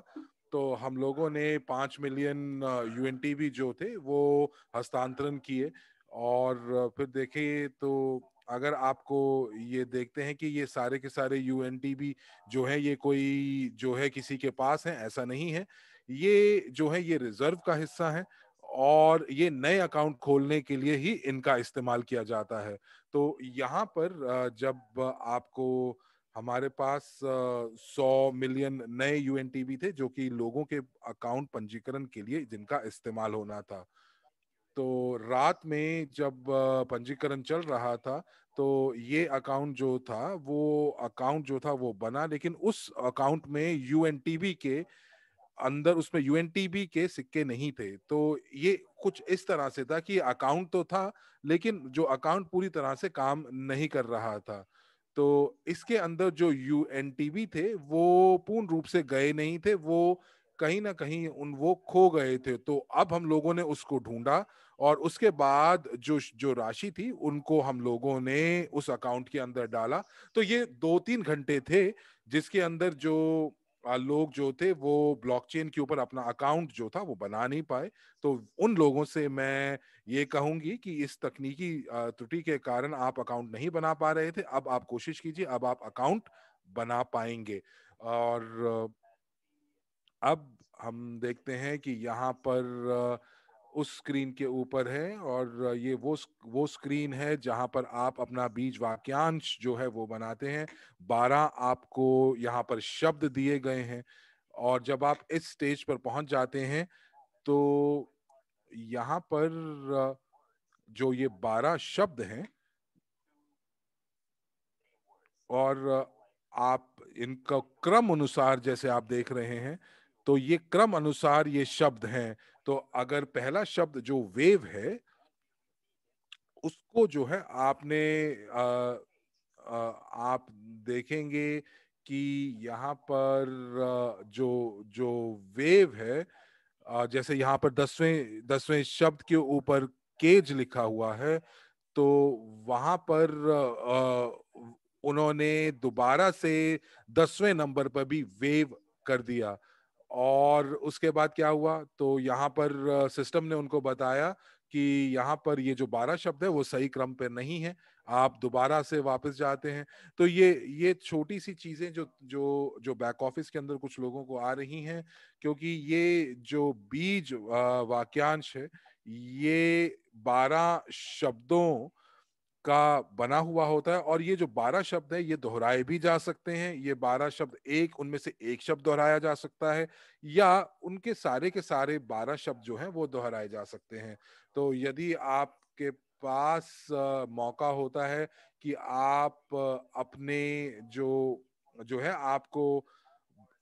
तो हम लोगों ने 5 मिलियन यूएनटीबी जो थे वो हस्तांतरण किए। और फिर देखिए तो अगर आपको ये देखते हैं कि ये सारे के सारे यूएनटीबी जो है ये कोई जो है किसी के पास है, ऐसा नहीं है। ये जो है ये रिजर्व का हिस्सा है, और ये नए अकाउंट खोलने के लिए ही इनका इस्तेमाल किया जाता है। तो यहाँ पर जब आपको हमारे पास 100 मिलियन नए यूएनटीबी थे जो कि लोगों के अकाउंट पंजीकरण के लिए जिनका इस्तेमाल होना था। तो रात में जब पंजीकरण चल रहा था, तो ये अकाउंट जो था वो बना, लेकिन उस अकाउंट में यूएनटीबी के अंदर उसमें यूएनटीबी के सिक्के नहीं थे। तो ये कुछ इस तरह से था कि अकाउंट तो था, लेकिन जो अकाउंट पूरी तरह से काम नहीं कर रहा था। तो इसके अंदर जो यूएनटीबी थे वो पूर्ण रूप से गए नहीं थे, वो कहीं ना कहीं वो खो गए थे। तो अब हम लोगों ने उसको ढूंढा और उसके बाद जो जो राशि थी उनको हम लोगों ने उस अकाउंट के अंदर डाला। तो ये 2-3 घंटे थे जिसके अंदर जो लोग जो थे वो ब्लॉकचेन के ऊपर अपना अकाउंट जो था वो बना नहीं पाए। तो उन लोगों से मैं ये कहूंगी कि इस तकनीकी त्रुटि के कारण आप अकाउंट नहीं बना पा रहे थे, अब आप कोशिश कीजिए, अब आप अकाउंट बना पाएंगे। और अब हम देखते हैं कि यहाँ पर उस स्क्रीन के ऊपर है, और ये वो स्क्रीन है जहां पर आप अपना बीज वाक्यांश जो है वो बनाते हैं। 12 आपको यहाँ पर शब्द दिए गए हैं, और जब आप इस स्टेज पर पहुंच जाते हैं तो यहाँ पर जो ये 12 शब्द हैं, और आप इनका क्रम अनुसार जैसे आप देख रहे हैं, तो ये क्रम अनुसार ये शब्द हैं। तो अगर पहला शब्द जो वेव है उसको जो है आपने आप देखेंगे कि यहाँ पर जो जो वेव है, जैसे यहाँ पर 10वें शब्द के ऊपर केज लिखा हुआ है, तो वहां पर उन्होंने दोबारा से 10वें नंबर पर भी वेव कर दिया। और उसके बाद क्या हुआ, तो यहाँ पर सिस्टम ने उनको बताया कि यहाँ पर ये जो 12 शब्द है वो सही क्रम पे नहीं है, आप दोबारा से वापस जाते हैं। तो ये छोटी सी चीजें जो जो जो बैक ऑफिस के अंदर कुछ लोगों को आ रही हैं, क्योंकि ये जो बीज वाक्यांश है ये 12 शब्दों का बना हुआ होता है, और ये जो 12 शब्द है ये दोहराए भी जा सकते हैं। ये 12 शब्द उनमें से एक शब्द दोहराया जा सकता है, या उनके सारे के सारे 12 शब्द जो हैं वो दोहराए जा सकते हैं। तो यदि आपके पास मौका होता है कि आप अपने जो जो है आपको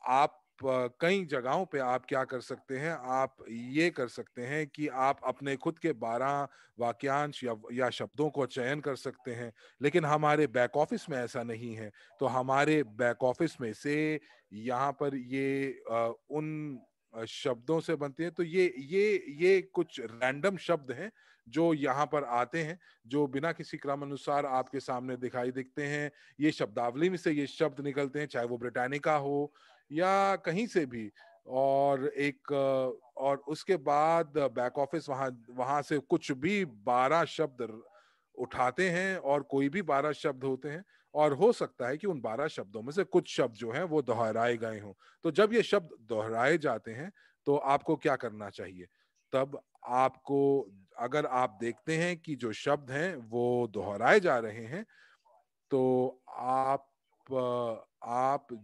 आप कई जगहों पे आप क्या कर सकते हैं, आप ये कर सकते हैं कि आप अपने खुद के 12 वाक्यांश या शब्दों को चयन कर सकते हैं। लेकिन हमारे बैक ऑफिस में ऐसा नहीं है। तो हमारे बैक ऑफिस में से यहाँ पर ये उन शब्दों से बनती है। तो ये कुछ रैंडम शब्द हैं जो यहाँ पर आते हैं, जो बिना किसी क्रम अनुसार आपके सामने दिखाई दिखते हैं। ये शब्दावली में से ये शब्द निकलते हैं, चाहे वो ब्रिटानिका हो या कहीं से भी। और उसके बाद बैक ऑफिस वहां वहां से कुछ भी 12 शब्द उठाते हैं, और कोई भी 12 शब्द होते हैं, और हो सकता है कि उन 12 शब्दों में से कुछ शब्द जो हैं वो दोहराए गए हों। तो जब ये शब्द दोहराए जाते हैं तो आपको क्या करना चाहिए? तब आपको, अगर आप देखते हैं कि जो शब्द हैं वो दोहराए जा रहे हैं, तो आप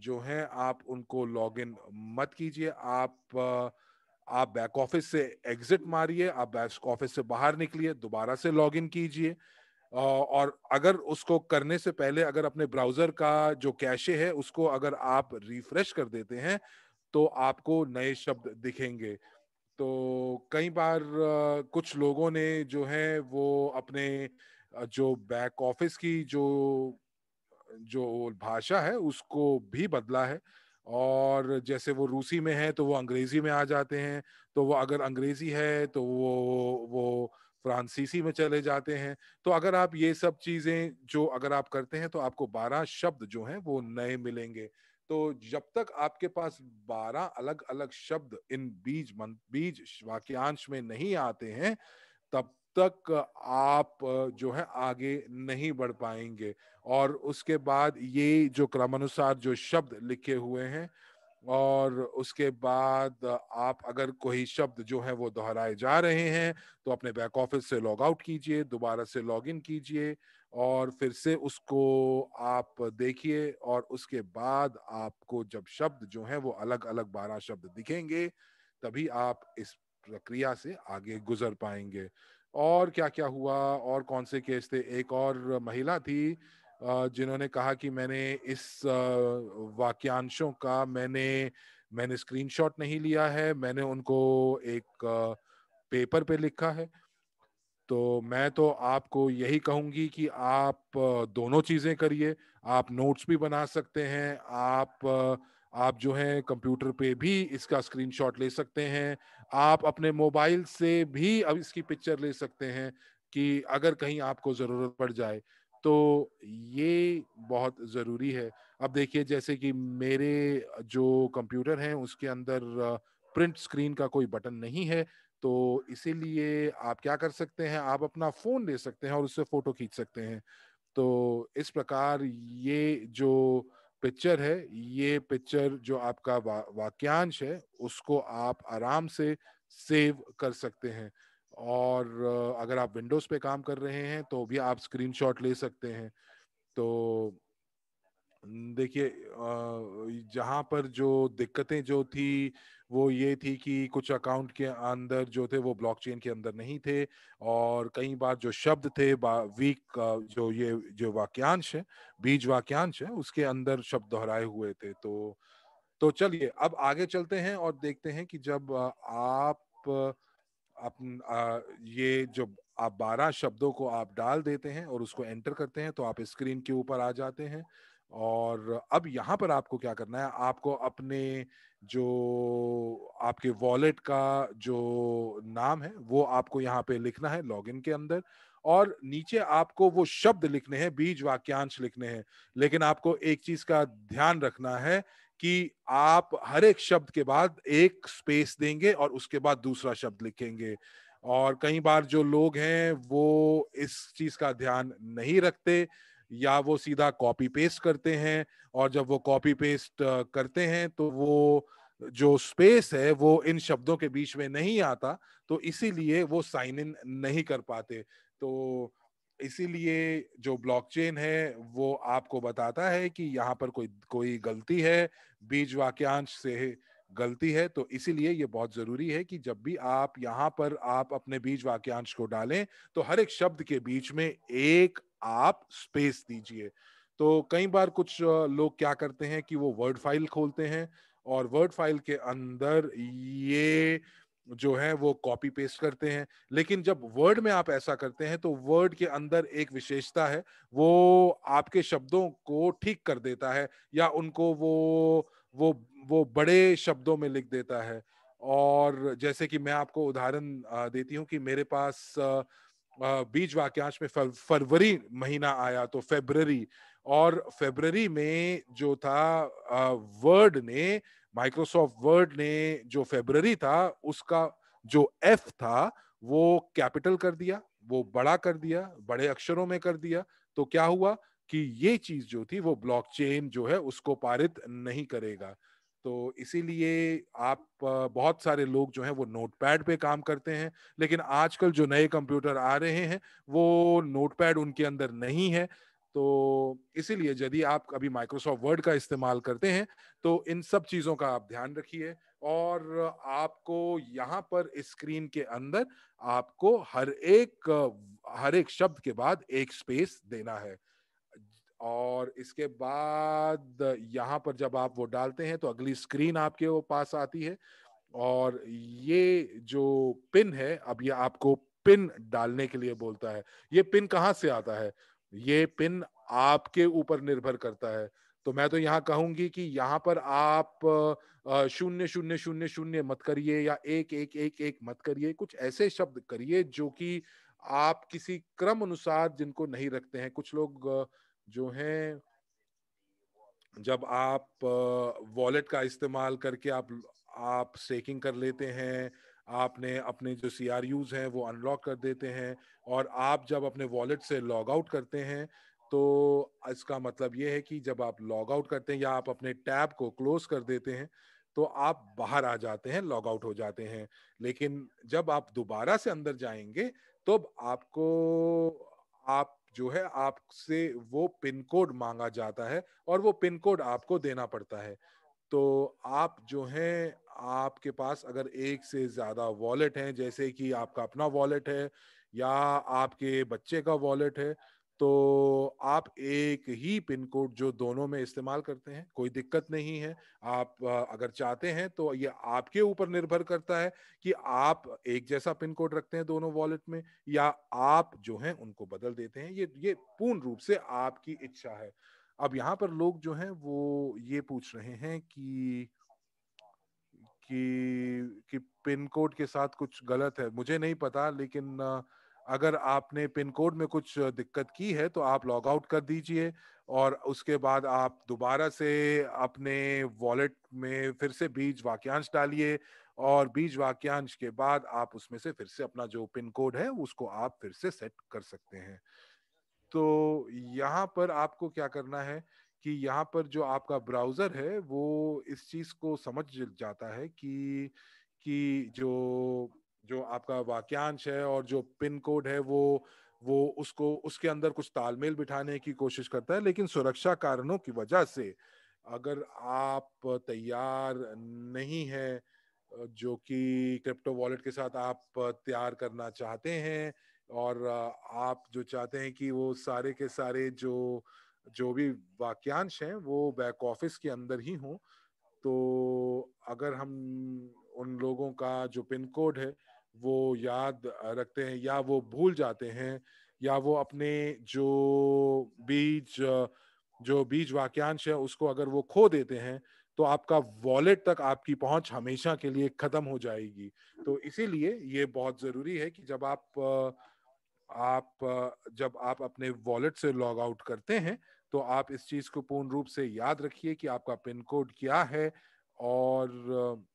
जो हैं आप उनको लॉगिन मत कीजिए। आप बैक ऑफिस से एग्जिट मारिए, आप बैक ऑफिस से बाहर निकलिए, दोबारा से लॉगिन कीजिए। और अगर उसको करने से पहले अगर अपने ब्राउजर का जो कैशे है उसको अगर आप रिफ्रेश कर देते हैं तो आपको नए शब्द दिखेंगे। तो कई बार कुछ लोगों ने जो है वो अपने जो बैक ऑफिस की जो जो भाषा है उसको भी बदला है। और जैसे वो रूसी में है तो वो अंग्रेजी में आ जाते हैं, तो वो अगर अंग्रेजी है तो वो फ्रांसीसी में चले जाते हैं। तो अगर आप ये सब चीजें जो अगर आप करते हैं तो आपको 12 शब्द जो हैं वो नए मिलेंगे। तो जब तक आपके पास 12 अलग अलग शब्द इन बीज वाक्यांश में नहीं आते हैं, तब तक आप जो है आगे नहीं बढ़ पाएंगे। और उसके बाद ये जो क्रमानुसार जो शब्द लिखे हुए हैं, और उसके बाद आप अगर कोई शब्द जो है वो दोहराए जा रहे हैं तो अपने बैक ऑफिस से लॉग आउट कीजिए, दोबारा से लॉग इन कीजिए, और फिर से उसको आप देखिए। और उसके बाद आपको जब शब्द जो है वो अलग अलग 12 शब्द दिखेंगे, तभी आप इस प्रक्रिया से आगे गुजर पाएंगे। और क्या क्या हुआ, और कौन से केस थे? एक और महिला थी जिन्होंने कहा कि मैंने इस वाक्यांशों का मैंने स्क्रीनशॉट नहीं लिया है, मैंने उनको एक पेपर पे लिखा है। तो मैं तो आपको यही कहूँगी कि आप दोनों चीज़ें करिए। आप नोट्स भी बना सकते हैं, आप जो है कंप्यूटर पे भी इसका स्क्रीनशॉट ले सकते हैं। आप अपने मोबाइल से भी अब इसकी पिक्चर ले सकते हैं कि अगर कहीं आपको ज़रूरत पड़ जाए। तो ये बहुत ज़रूरी है। अब देखिए जैसे कि मेरे जो कंप्यूटर हैं उसके अंदर प्रिंट स्क्रीन का कोई बटन नहीं है, तो इसीलिए आप क्या कर सकते हैं, आप अपना फ़ोन ले सकते हैं और उससे फ़ोटो खींच सकते हैं। तो इस प्रकार ये जो पिक्चर है, ये पिक्चर जो आपका वाक्यांश है, उसको आप आराम से सेव कर सकते हैं। और अगर आप विंडोज़ पे काम कर रहे हैं, तो भी आप स्क्रीनशॉट ले सकते हैं। तो देखिए जहाँ पर जो दिक्कतें जो थी वो ये थी कि कुछ अकाउंट के अंदर जो थे वो ब्लॉकचेन के अंदर नहीं थे, और कई बार जो शब्द थे वीक जो ये जो वाक्यांश है, बीज वाक्यांश है, उसके अंदर शब्द दोहराए हुए थे। तो चलिए अब आगे चलते हैं और देखते हैं कि जब आप ये जो आप 12 शब्दों को आप डाल देते हैं और उसको एंटर करते हैं, तो आप स्क्रीन के ऊपर आ जाते हैं। और अब यहाँ पर आपको क्या करना है, आपको अपने जो आपके वॉलेट का जो नाम है वो आपको यहाँ पे लिखना है लॉगिन के अंदर, और नीचे आपको वो शब्द लिखने हैं, बीज वाक्यांश लिखने हैं। लेकिन आपको एक चीज का ध्यान रखना है कि आप हर एक शब्द के बाद एक स्पेस देंगे और उसके बाद दूसरा शब्द लिखेंगे। और कई बार जो लोग हैं वो इस चीज का ध्यान नहीं रखते, या वो सीधा कॉपी पेस्ट करते हैं, और जब वो कॉपी पेस्ट करते हैं तो वो जो स्पेस है वो इन शब्दों के बीच में नहीं आता, तो इसीलिए वो साइन इन नहीं कर पाते। तो इसीलिए जो ब्लॉकचेन है वो आपको बताता है कि यहाँ पर कोई कोई गलती है, बीज वाक्यांश से गलती है। तो इसीलिए ये बहुत जरूरी है कि जब भी आप यहाँ पर आप अपने बीज वाक्यांश को डालें, तो हर एक शब्द के बीच में एक आप स्पेस दीजिए। तो कई बार कुछ लोग क्या करते हैं कि वो वर्ड फाइल खोलते हैं, और वर्ड फाइल के अंदर ये जो है वो कॉपी पेस्ट करते हैं। लेकिन जब वर्ड में आप ऐसा करते हैं, तो वर्ड के अंदर एक विशेषता है, वो आपके शब्दों को ठीक कर देता है, या उनको वो वो बड़े शब्दों में लिख देता है। और जैसे कि मैं आपको उदाहरण देती हूँ कि मेरे पास बीज वाक्यांश में फरवरी महीना आया, तो फेब्रवरी, और फेब्रवरी में जो था वर्ड ने माइक्रोसॉफ्ट वर्ड ने जो फेब्रवरी था उसका जो एफ था वो कैपिटल कर दिया, वो बड़ा कर दिया, बड़े अक्षरों में कर दिया। तो क्या हुआ कि ये चीज जो थी वो ब्लॉकचेन जो है उसको पारित नहीं करेगा। तो इसीलिए आप बहुत सारे लोग जो हैं वो नोटपैड पे काम करते हैं, लेकिन आजकल जो नए कंप्यूटर आ रहे हैं वो नोटपैड उनके अंदर नहीं है। तो इसीलिए यदि आप कभी माइक्रोसॉफ्ट वर्ड का इस्तेमाल करते हैं, तो इन सब चीजों का आप ध्यान रखिए। और आपको यहाँ पर स्क्रीन के अंदर आपको हर एक शब्द के बाद एक स्पेस देना है। और इसके बाद यहाँ पर जब आप वो डालते हैं, तो अगली स्क्रीन आपके वो पास आती है, और ये जो पिन है, अब ये आपको पिन डालने के लिए बोलता है। ये पिन कहाँ से आता है, ये पिन आपके ऊपर निर्भर करता है। तो मैं तो यहाँ कहूंगी कि यहाँ पर आप शून्य शून्य शून्य शून्य मत करिए, या एक एक एक एक मत करिए, कुछ ऐसे शब्द करिए जो कि आप किसी क्रम अनुसार जिनको नहीं रखते हैं। कुछ लोग जो हैं, जब आप वॉलेट का इस्तेमाल करके आप स्टेकिंग कर लेते हैं, आपने अपने जो सीआरयूज हैं वो अनलॉक कर देते हैं, और आप जब अपने वॉलेट से लॉग आउट करते हैं, तो इसका मतलब ये है कि जब आप लॉग आउट करते हैं या आप अपने टैब को क्लोज कर देते हैं, तो आप बाहर आ जाते हैं, लॉग आउट हो जाते हैं। लेकिन जब आप दोबारा से अंदर जाएंगे, तो आपको आप जो है आपसे वो पिन कोड मांगा जाता है, और वो पिन कोड आपको देना पड़ता है। तो आप जो हैं, आपके पास अगर एक से ज्यादा वॉलेट हैं, जैसे कि आपका अपना वॉलेट है या आपके बच्चे का वॉलेट है, तो आप एक ही पिन कोड जो दोनों में इस्तेमाल करते हैं, कोई दिक्कत नहीं है। आप अगर चाहते हैं तो ये आपके ऊपर निर्भर करता है कि आप एक जैसा पिन कोड रखते हैं दोनों वॉलेट में, या आप जो हैं उनको बदल देते हैं। ये पूर्ण रूप से आपकी इच्छा है। अब यहाँ पर लोग जो हैं वो ये पूछ रहे हैं कि पिन कोड के साथ कुछ गलत है। मुझे नहीं पता, लेकिन अगर आपने पिन कोड में कुछ दिक्कत की है तो आप लॉग आउट कर दीजिए, और उसके बाद आप दोबारा से अपने वॉलेट में फिर से बीज वाक्यांश डालिए, और बीज वाक्यांश के बाद आप उसमें से फिर से अपना जो पिन कोड है उसको आप फिर से सेट कर सकते हैं। तो यहाँ पर आपको क्या करना है कि यहाँ पर जो आपका ब्राउज़र है वो इस चीज़ को समझ जाता है कि जो जो आपका वाक्यांश है और जो पिन कोड है वो उसको उसके अंदर कुछ तालमेल बिठाने की कोशिश करता है, लेकिन सुरक्षा कारणों की वजह से अगर आप तैयार नहीं हैं, जो कि क्रिप्टो वॉलेट के साथ आप तैयार करना चाहते हैं, और आप जो चाहते हैं कि वो सारे के सारे जो जो भी वाक्यांश हैं वो बैक ऑफिस के अंदर ही हों, तो अगर हम उन लोगों का जो पिन कोड है वो याद रखते हैं, या वो भूल जाते हैं, या वो अपने जो बीज जो बीज वाक्यांश है उसको अगर वो खो देते हैं, तो आपका वॉलेट तक आपकी पहुंच हमेशा के लिए खत्म हो जाएगी। तो इसीलिए ये बहुत जरूरी है कि जब आप अपने वॉलेट से लॉग आउट करते हैं तो आप इस चीज को पूर्ण रूप से याद रखिए कि आपका पिन कोड क्या है, और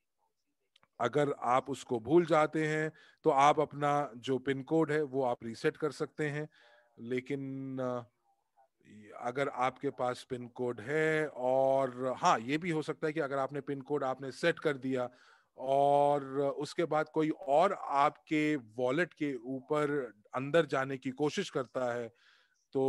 अगर आप उसको भूल जाते हैं तो आप अपना जो पिन कोड है वो आप रीसेट कर सकते हैं। लेकिन अगर आपके पास पिन कोड है, और हाँ ये भी हो सकता है कि अगर आपने पिन कोड आपने सेट कर दिया और उसके बाद कोई और आपके वॉलेट के ऊपर अंदर जाने की कोशिश करता है, तो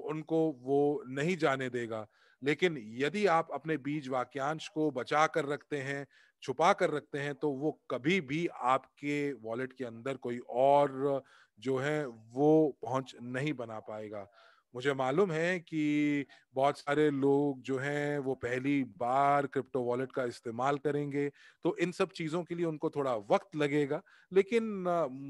उनको वो नहीं जाने देगा। लेकिन यदि आप अपने बीज वाक्यांश को बचा कर रखते हैं, छुपा कर रखते हैं, तो वो कभी भी आपके वॉलेट के अंदर कोई और जो है वो पहुंच नहीं बना पाएगा। मुझे मालूम है कि बहुत सारे लोग जो हैं वो पहली बार क्रिप्टो वॉलेट का इस्तेमाल करेंगे, तो इन सब चीज़ों के लिए उनको थोड़ा वक्त लगेगा, लेकिन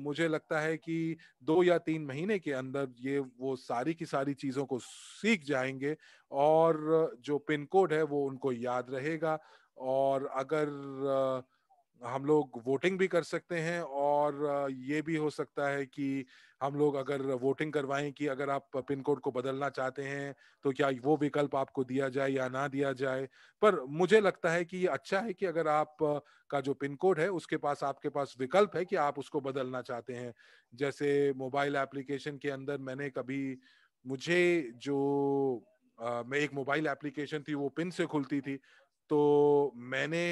मुझे लगता है कि 2 या 3 महीने के अंदर ये वो सारी की सारी चीज़ों को सीख जाएँगे, और जो पिन कोड है वो उनको याद रहेगा। और अगर हम लोग वोटिंग भी कर सकते हैं, और ये भी हो सकता है कि हम लोग अगर वोटिंग करवाएं कि अगर आप पिन कोड को बदलना चाहते हैं तो क्या वो विकल्प आपको दिया जाए या ना दिया जाए। पर मुझे लगता है कि ये अच्छा है कि अगर आप का जो पिन कोड है उसके पास आपके पास विकल्प है कि आप उसको बदलना चाहते हैं। जैसे मोबाइल एप्लीकेशन के अंदर मैंने कभी मुझे जो मैं एक मोबाइल एप्लीकेशन थी वो पिन से खुलती थी, तो मैंने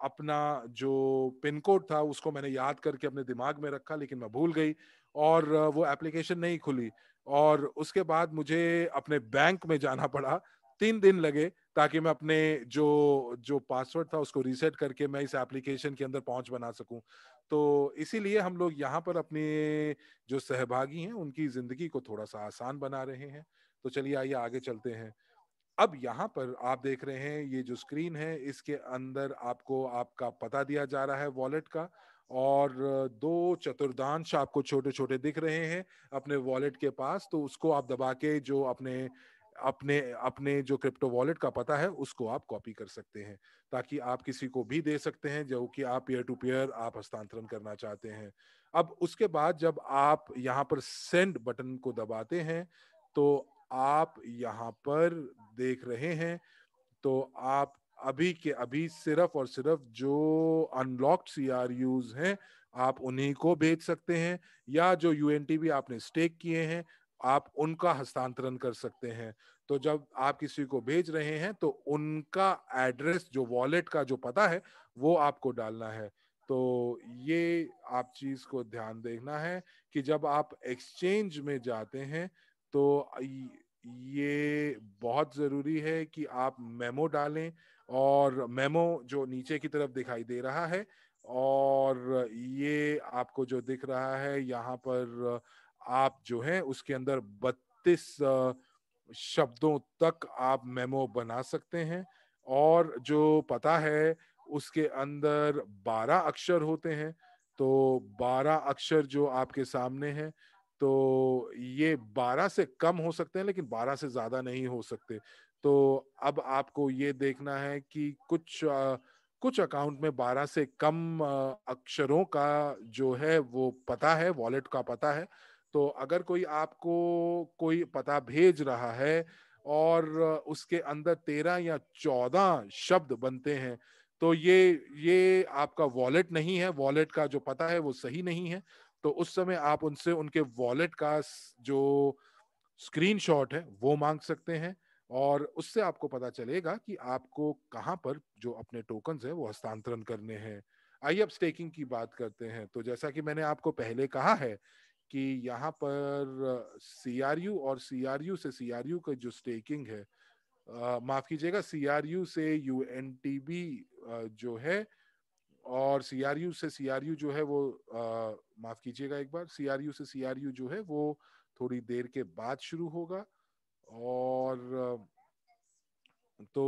अपना जो पिन कोड था उसको मैंने याद करके अपने दिमाग में रखा, लेकिन मैं भूल गई और वो एप्लीकेशन नहीं खुली, और उसके बाद मुझे अपने बैंक में जाना पड़ा। 3 दिन लगे ताकि मैं अपने जो जो पासवर्ड था उसको रीसेट करके मैं इस एप्लीकेशन के अंदर पहुंच बना सकूं। तो इसीलिए हम लोग यहाँ पर अपने जो सहभागी हैं उनकी जिंदगी को थोड़ा सा आसान बना रहे हैं। तो चलिए आइए आगे चलते हैं। अब यहाँ पर आप देख रहे हैं ये जो स्क्रीन है इसके अंदर आपको आपका पता दिया जा रहा है वॉलेट का, और 2 चतुर्थांश आपको छोटे छोटे दिख रहे हैं अपने वॉलेट के पास। तो उसको आप दबा के जो अपने अपने अपने जो क्रिप्टो वॉलेट का पता है उसको आप कॉपी कर सकते हैं, ताकि आप किसी को भी दे सकते हैं जो कि आप पीयर टू पीयर आप हस्तांतरण करना चाहते हैं। अब उसके बाद जब आप यहाँ पर सेंड बटन को दबाते हैं तो आप यहाँ पर देख रहे हैं, तो आप अभी के अभी सिर्फ और सिर्फ जो अनलॉक्ड सीआरयूज हैं आप उन्हीं को भेज सकते हैं, या जो यूएनटीबी आपने स्टेक किए हैं आप उनका हस्तांतरण कर सकते हैं। तो जब आप किसी को भेज रहे हैं तो उनका एड्रेस जो वॉलेट का जो पता है वो आपको डालना है। तो ये आप चीज को ध्यान देखना है कि जब आप एक्सचेंज में जाते हैं तो ये बहुत ज़रूरी है कि आप मेमो डालें, और मेमो जो नीचे की तरफ दिखाई दे रहा है, और ये आपको जो दिख रहा है यहाँ पर आप जो है उसके अंदर 32 शब्दों तक आप मेमो बना सकते हैं। और जो पता है उसके अंदर 12 अक्षर होते हैं। तो 12 अक्षर जो आपके सामने हैं, तो ये 12 से कम हो सकते हैं लेकिन 12 से ज्यादा नहीं हो सकते। तो अब आपको ये देखना है कि कुछ अकाउंट में 12 से कम अक्षरों का जो है वो पता है, वॉलेट का पता है। तो अगर कोई आपको कोई पता भेज रहा है और उसके अंदर 13 या 14 शब्द बनते हैं, तो ये आपका वॉलेट नहीं है, वॉलेट का जो पता है वो सही नहीं है। तो उस समय आप उनसे उनके वॉलेट का जो स्क्रीनशॉट है वो मांग सकते हैं, और उससे आपको पता चलेगा कि आपको कहाँ पर जो अपने टोकन्स है वो हस्तांतरण करने हैं। आइए अब स्टेकिंग की बात करते हैं। तो जैसा कि मैंने आपको पहले कहा है कि यहाँ पर सीआरयू और सीआरयू से सीआरयू का जो स्टेकिंग है, माफ कीजिएगा, सीआरयू से यूएनटीबी जो है, और सीआरयू से सीआरयू जो है वो माफ कीजिएगा एक बार, सीआरयू से सीआरयू जो है वो थोड़ी देर के बाद शुरू होगा। और तो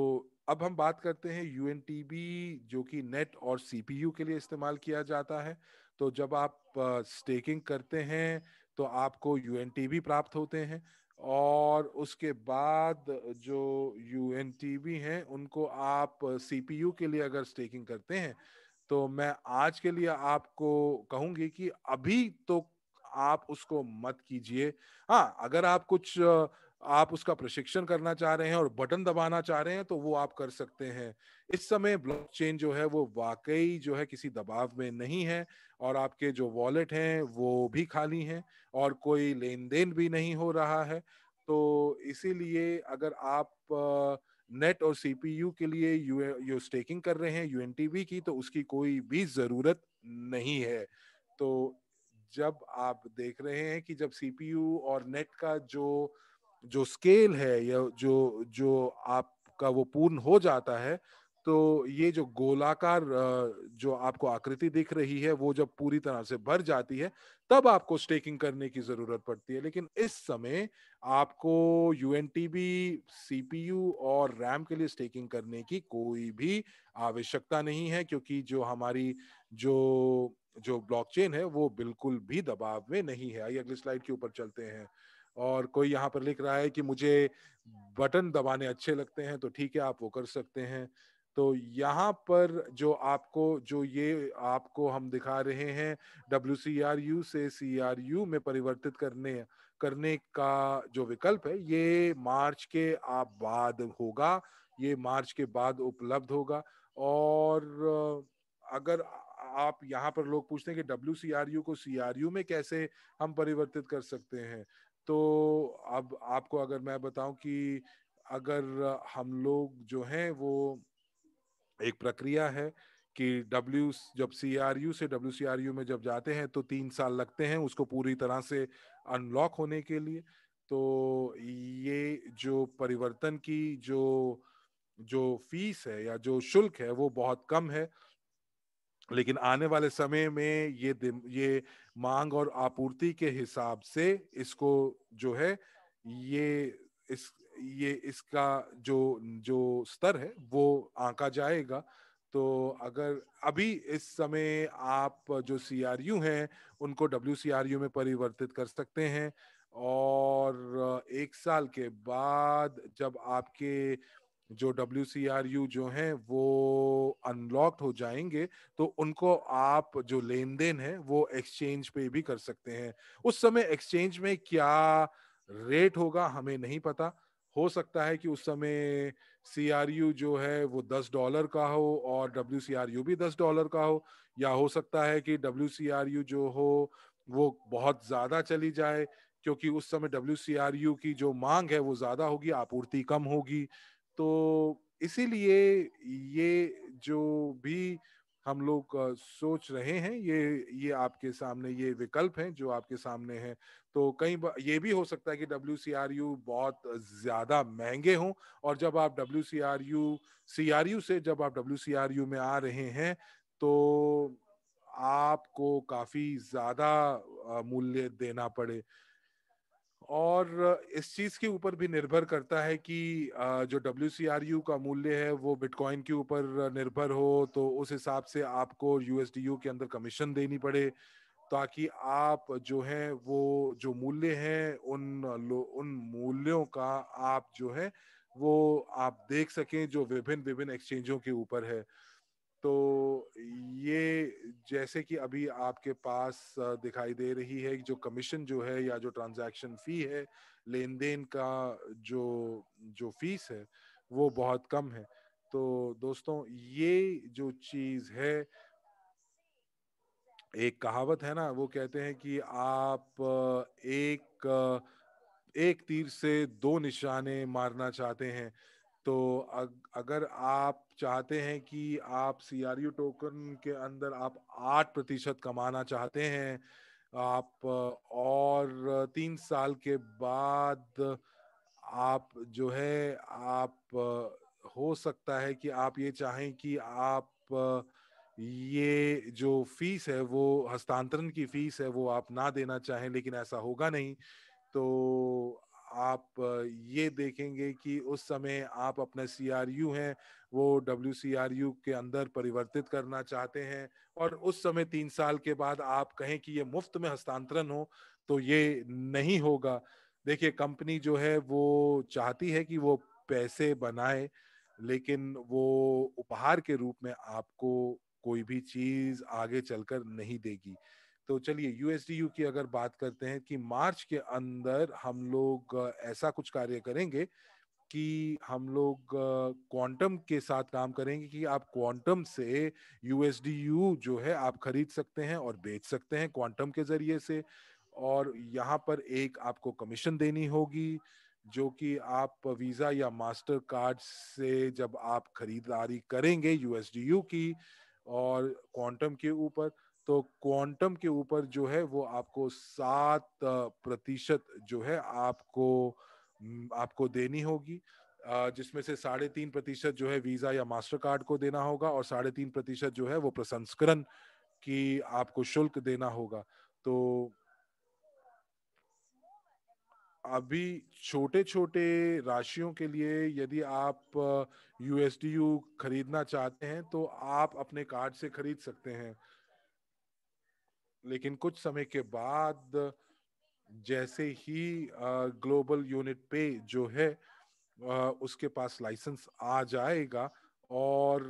अब हम बात करते हैं यूएनटीबी, जो कि नेट और सीपीयू के लिए इस्तेमाल किया जाता है। तो जब आप स्टेकिंग करते हैं तो आपको यूएनटीबी प्राप्त होते हैं, और उसके बाद जो यूएनटीबी हैं उनको आप सीपीयू के लिए अगर स्टेकिंग करते हैं, तो मैं आज के लिए आपको कहूंगी कि अभी तो आप उसको मत कीजिए। हाँ, अगर आप कुछ आप उसका प्रशिक्षण करना चाह रहे हैं और बटन दबाना चाह रहे हैं तो वो आप कर सकते हैं। इस समय ब्लॉकचेन जो है वो वाकई जो है किसी दबाव में नहीं है, और आपके जो वॉलेट हैं वो भी खाली हैं, और कोई लेन देन भी नहीं हो रहा है। तो इसीलिए अगर आप नेट और सीपीयू के लिए यू स्टेकिंग कर रहे हैं यूएनटीबी की, तो उसकी कोई भी जरूरत नहीं है। तो जब आप देख रहे हैं कि जब सीपीयू और नेट का जो जो स्केल है, या जो जो आपका वो पूर्ण हो जाता है, तो ये जो गोलाकार जो आपको आकृति दिख रही है वो जब पूरी तरह से भर जाती है, तब आपको स्टेकिंग करने की जरूरत पड़ती है। लेकिन इस समय आपको यूएनटीबी, सीपीयू और रैम के लिए स्टेकिंग करने की कोई भी आवश्यकता नहीं है, क्योंकि जो हमारी जो जो ब्लॉकचेन है वो बिल्कुल भी दबाव में नहीं है। आइए अगली स्लाइड के ऊपर चलते हैं। और कोई यहाँ पर लिख रहा है कि मुझे बटन दबाने अच्छे लगते हैं, तो ठीक है, आप वो कर सकते हैं। तो यहाँ पर जो ये आपको हम दिखा रहे हैं, WCRU से CRU में परिवर्तित करने करने का जो विकल्प है, ये मार्च के बाद होगा, ये मार्च के बाद उपलब्ध होगा। और अगर आप यहाँ पर लोग पूछते हैं कि WCRU को CRU में कैसे हम परिवर्तित कर सकते हैं, तो अब आपको अगर मैं बताऊं कि अगर हम लोग जो हैं वो, एक प्रक्रिया है कि डब्ल्यू जब सीआरयू से WCRU में जब जाते हैं तो 3 साल लगते हैं उसको पूरी तरह से अनलॉक होने के लिए। तो ये जो परिवर्तन की जो जो फीस है या जो शुल्क है वो बहुत कम है। लेकिन आने वाले समय में ये मांग और आपूर्ति के हिसाब से इसको जो है, ये इस ये इसका जो जो स्तर है वो आंका जाएगा। तो अगर अभी इस समय आप जो सीआरयू हैं उनको WCRU में परिवर्तित कर सकते हैं, और 1 साल के बाद जब आपके जो WCRU जो हैं वो अनलॉक्ड हो जाएंगे, तो उनको आप जो लेन देन है वो एक्सचेंज पे भी कर सकते हैं। उस समय एक्सचेंज में क्या रेट होगा हमें नहीं पता। हो सकता है कि उस समय सीआरयू जो है वो $10 का हो और WCRU भी $10 का हो, या हो सकता है कि WCRU जो हो वो बहुत ज्यादा चली जाए, क्योंकि उस समय WCRU की जो मांग है वो ज्यादा होगी, आपूर्ति कम होगी। तो इसीलिए ये जो भी हम लोग सोच रहे हैं, ये आपके सामने ये विकल्प हैं जो आपके सामने हैं। तो कई बार ये भी हो सकता है कि WCRU बहुत ज्यादा महंगे हों, और जब आप सीआरयू से जब आप WCRU में आ रहे हैं, तो आपको काफी ज्यादा मूल्य देना पड़े। और इस चीज के ऊपर भी निर्भर करता है कि जो WCRU का मूल्य है वो बिटकॉइन के ऊपर निर्भर हो, तो उस हिसाब से आपको USDU के अंदर कमीशन देनी पड़े, ताकि आप जो है वो जो मूल्य है उन मूल्यों का आप जो है वो आप देख सकें जो विभिन्न विभिन्न एक्सचेंजों के ऊपर है। तो ये जैसे कि अभी आपके पास दिखाई दे रही है कि जो कमीशन जो है या जो ट्रांजैक्शन फी है, लेन देन का जो जो फीस है वो बहुत कम है। तो दोस्तों ये जो चीज है, एक कहावत है ना, वो कहते हैं कि आप एक तीर से दो निशाने मारना चाहते हैं। तो अगर आप चाहते हैं कि आप CRU टोकन के अंदर आप 8% कमाना चाहते हैं, आप और 3 साल के बाद आप जो है आप हो सकता है कि आप ये चाहें कि आप ये जो फीस है वो हस्तांतरण की फीस है वो आप ना देना चाहें, लेकिन ऐसा होगा नहीं। तो आप ये देखेंगे कि उस समय आप अपना CRU है वो WCRU के अंदर परिवर्तित करना चाहते हैं, और उस समय 3 साल के बाद आप कहें कि ये मुफ्त में हस्तांतरण हो, तो ये नहीं होगा। देखिए, कंपनी जो है वो चाहती है कि वो पैसे बनाए, लेकिन वो उपहार के रूप में आपको कोई भी चीज आगे चलकर नहीं देगी। तो चलिए USDU की अगर बात करते हैं कि मार्च के अंदर हम लोग ऐसा कुछ कार्य करेंगे कि हम लोग क्वांटम के साथ काम करेंगे कि आप क्वांटम से USDU जो है आप खरीद सकते हैं और बेच सकते हैं क्वांटम के जरिए से। और यहाँ पर एक आपको कमीशन देनी होगी, जो कि आप वीजा या मास्टर कार्ड से जब आप खरीदारी करेंगे USDU की और क्वांटम के ऊपर, तो क्वांटम के ऊपर जो है वो आपको 7% जो है आपको देनी होगी, जिसमें से 3.5% जो है वीजा या मास्टर कार्ड को देना होगा, और 3.5% जो है वो प्रसंस्करण की आपको शुल्क देना होगा। तो अभी छोटे छोटे राशियों के लिए यदि आप USDU खरीदना चाहते हैं तो आप अपने कार्ड से खरीद सकते हैं, लेकिन कुछ समय के बाद जैसे ही ग्लोबल यूनिट पे जो है उसके पास लाइसेंस आ जाएगा और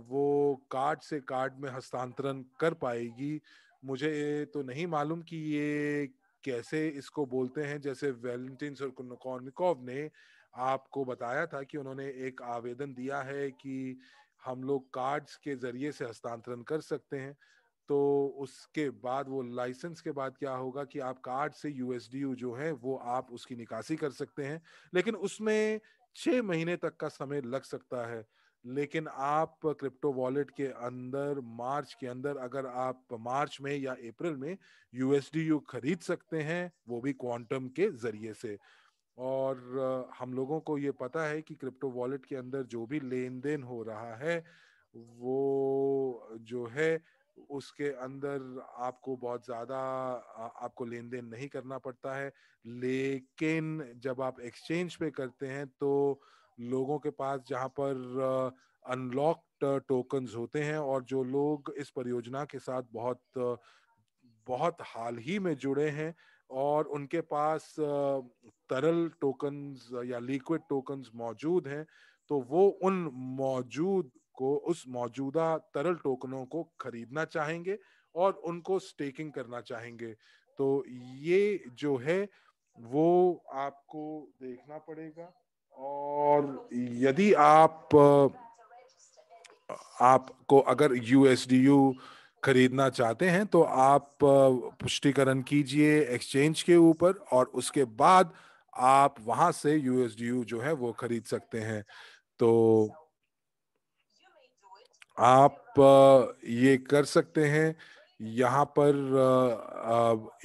वो कार्ड से कार्ड में हस्तांतरण कर पाएगी। मुझे तो नहीं मालूम कि ये कैसे इसको बोलते हैं, जैसे वैलेंटिन सोकोन्निकॉव ने आपको बताया था कि उन्होंने एक आवेदन दिया है कि हम लोग कार्ड्स के जरिए से हस्तांतरण कर सकते हैं। तो उसके बाद वो लाइसेंस के बाद क्या होगा कि आप कार्ड से USDU जो है वो आप उसकी निकासी कर सकते हैं, लेकिन उसमें 6 महीने तक का समय लग सकता है। लेकिन आप क्रिप्टो वॉलेट के अंदर मार्च के अंदर अगर आप मार्च में या अप्रैल में USDU खरीद सकते हैं, वो भी क्वांटम के जरिए से। और हम लोगों को ये पता है कि क्रिप्टो वॉलेट के अंदर जो भी लेन देन हो रहा है वो जो है उसके अंदर आपको बहुत ज्यादा आपको लेन देन नहीं करना पड़ता है। लेकिन जब आप एक्सचेंज पे करते हैं तो लोगों के पास जहां पर अनलॉक्ड टोकन्स होते हैं, और जो लोग इस परियोजना के साथ बहुत हाल ही में जुड़े हैं और उनके पास तरल टोकन्स या लिक्विड टोकन्स मौजूद हैं, तो वो उस मौजूदा तरल टोकनों को खरीदना चाहेंगे और उनको स्टेकिंग करना चाहेंगे। तो ये जो है वो आपको देखना पड़ेगा। और यदि आपको अगर USDU खरीदना चाहते हैं तो आप पुष्टिकरण कीजिए एक्सचेंज के ऊपर, और उसके बाद आप वहां से USDU जो है वो खरीद सकते हैं। तो आप ये कर सकते हैं। यहाँ पर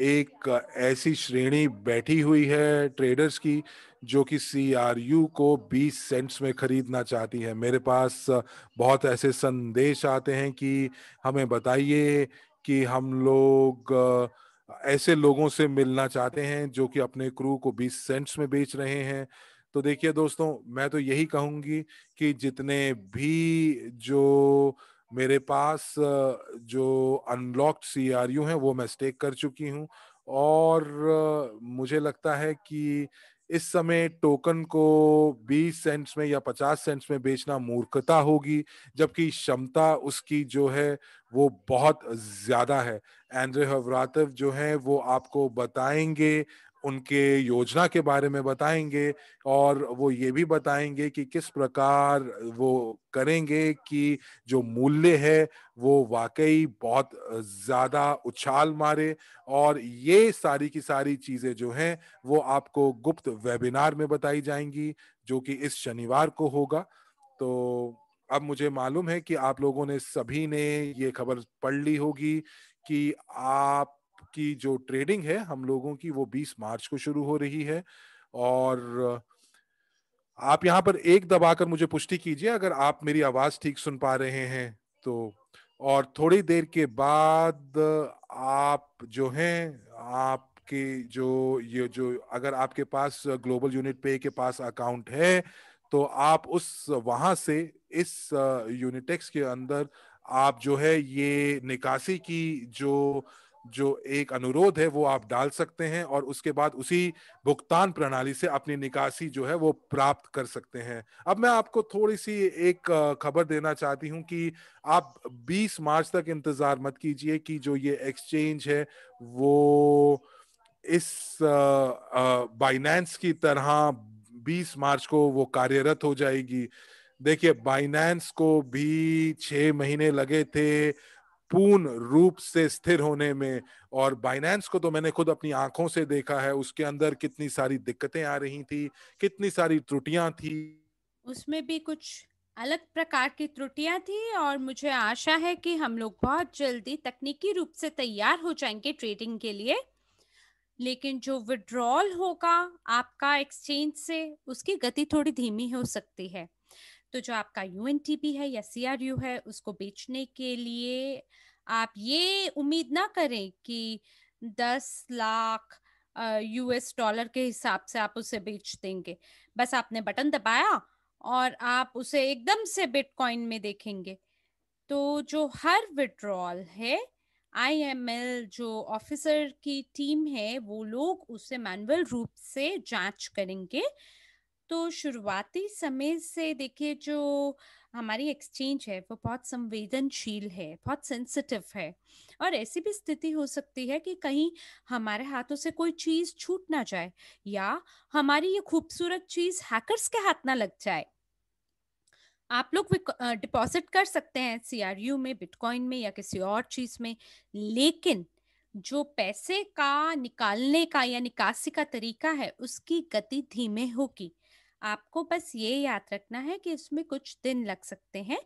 एक ऐसी श्रेणी बैठी हुई है ट्रेडर्स की जो कि CRU को 20 सेंट्स में खरीदना चाहती है। मेरे पास बहुत ऐसे संदेश आते हैं कि हमें बताइए कि हम लोग ऐसे लोगों से मिलना चाहते हैं जो कि अपने क्रू को 20 सेंट्स में बेच रहे हैं। तो देखिए दोस्तों, मैं तो यही कहूंगी कि जितने भी जो मेरे पास जो अनलॉक्ड सीआरयू हैं वो मैं स्टेक कर चुकी हूँ, और मुझे लगता है कि इस समय टोकन को 20 सेंट्स में या 50 सेंट्स में बेचना मूर्खता होगी, जबकि क्षमता उसकी जो है वो बहुत ज्यादा है। एंड्रे हवरातव जो हैं वो आपको बताएंगे, उनके योजना के बारे में बताएंगे, और वो ये भी बताएंगे कि किस प्रकार वो करेंगे कि जो मूल्य है वो वाकई बहुत ज्यादा उछाल मारे। और ये सारी की सारी चीजें जो हैं वो आपको गुप्त वेबिनार में बताई जाएंगी, जो कि इस शनिवार को होगा। तो अब मुझे मालूम है कि आप लोगों ने सभी ने ये खबर पढ़ ली होगी कि आपकी जो ट्रेडिंग है हम लोगों की वो 20 मार्च को शुरू हो रही है। और आप यहाँ पर एक दबाकर मुझे पुष्टि कीजिए अगर आप मेरी आवाज ठीक सुन पा रहे हैं तो। और थोड़ी देर के बाद आप जो हैं, आपके जो ये जो अगर आपके पास ग्लोबल यूनिट पे के पास अकाउंट है तो आप उस वहां से इस यूनिटेक्स के अंदर आप जो है ये निकासी की जो जो एक अनुरोध है वो आप डाल सकते हैं, और उसके बाद उसी भुगतान प्रणाली से अपनी निकासी जो है वो प्राप्त कर सकते हैं। अब मैं आपको थोड़ी सी एक खबर देना चाहती हूं कि आप 20 मार्च तक इंतजार मत कीजिए कि जो ये एक्सचेंज है वो इस बाइनेंस की तरह 20 मार्च को वो कार्यरत हो जाएगी। देखिए, बाइनेंस को भी 6 महीने लगे थे पूर्ण रूप से स्थिर होने में, और बाइनेंस को तो मैंने खुद अपनी आंखों से देखा है, उसके अंदर कितनी सारी दिक्कतें आ रही थी, कितनी सारी त्रुटियां थी। उसमें भी कुछ अलग प्रकार की त्रुटियां थी और मुझे आशा है कि हम लोग बहुत जल्दी तकनीकी रूप से तैयार हो जाएंगे ट्रेडिंग के लिए। लेकिन जो विड्रॉल होगा आपका एक्सचेंज से, उसकी गति थोड़ी धीमी हो सकती है। तो जो आपका यूएनटीपी है या सीआरयू है, उसको बेचने के लिए आप ये उम्मीद ना करें कि 10 लाख यूएस डॉलर के हिसाब से आप उसे बेच देंगे। बस आपने बटन दबाया और आप उसे एकदम से बिटकॉइन में देखेंगे। तो जो हर विड्रॉल है, आईएमएल जो ऑफिसर की टीम है वो लोग उसे मैनुअल रूप से जांच करेंगे। तो शुरुआती समय से देखिए, जो हमारी एक्सचेंज है वो बहुत संवेदनशील है, बहुत सेंसिटिव है, और ऐसी भी स्थिति हो सकती है कि कहीं हमारे हाथों से कोई चीज छूट ना जाए, या हमारी ये खूबसूरत चीज हैकर्स के हाथ ना लग जाए। आप लोग डिपॉजिट कर सकते हैं सीआरयू में, बिटकॉइन में या किसी और चीज में, लेकिन जो पैसे का निकालने का या निकासी का तरीका है उसकी गति धीमे होगी। आपको बस ये याद रखना है कि इसमें कुछ दिन लग सकते हैं।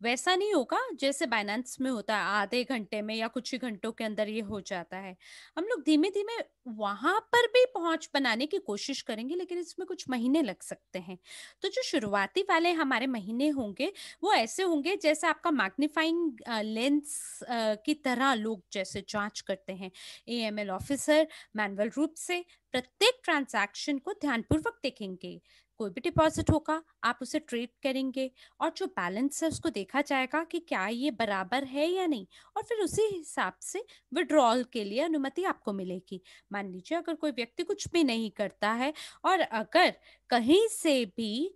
वैसा नहीं होगा जैसे बाइनेंस में होता है, आधे घंटे में या कुछ ही घंटों के अंदर ये हो जाता है। हम लोग धीमे धीमे वहां पर भी पहुंच बनाने की कोशिश करेंगे, लेकिन इसमें कुछ महीने लग सकते हैं। तो जो शुरुआती वाले हमारे महीने होंगे वो ऐसे होंगे जैसे आपका मैग्नीफाइंग लेंस की तरह लोग जैसे जांच करते हैं। एएमएल ऑफिसर मैनुअल रूप से प्रत्येक ट्रांजैक्शन को ध्यानपूर्वक देखेंगे। कोई भी डिपॉजिट होगा आप उसे ट्रेड करेंगे, और जो बैलेंस है उसको देखा जाएगा कि क्या ये बराबर है या नहीं, और फिर उसी हिसाब से विड्रॉल के लिए अनुमति आपको मिलेगी। मान लीजिए अगर कोई व्यक्ति कुछ भी नहीं करता है और अगर कहीं से भी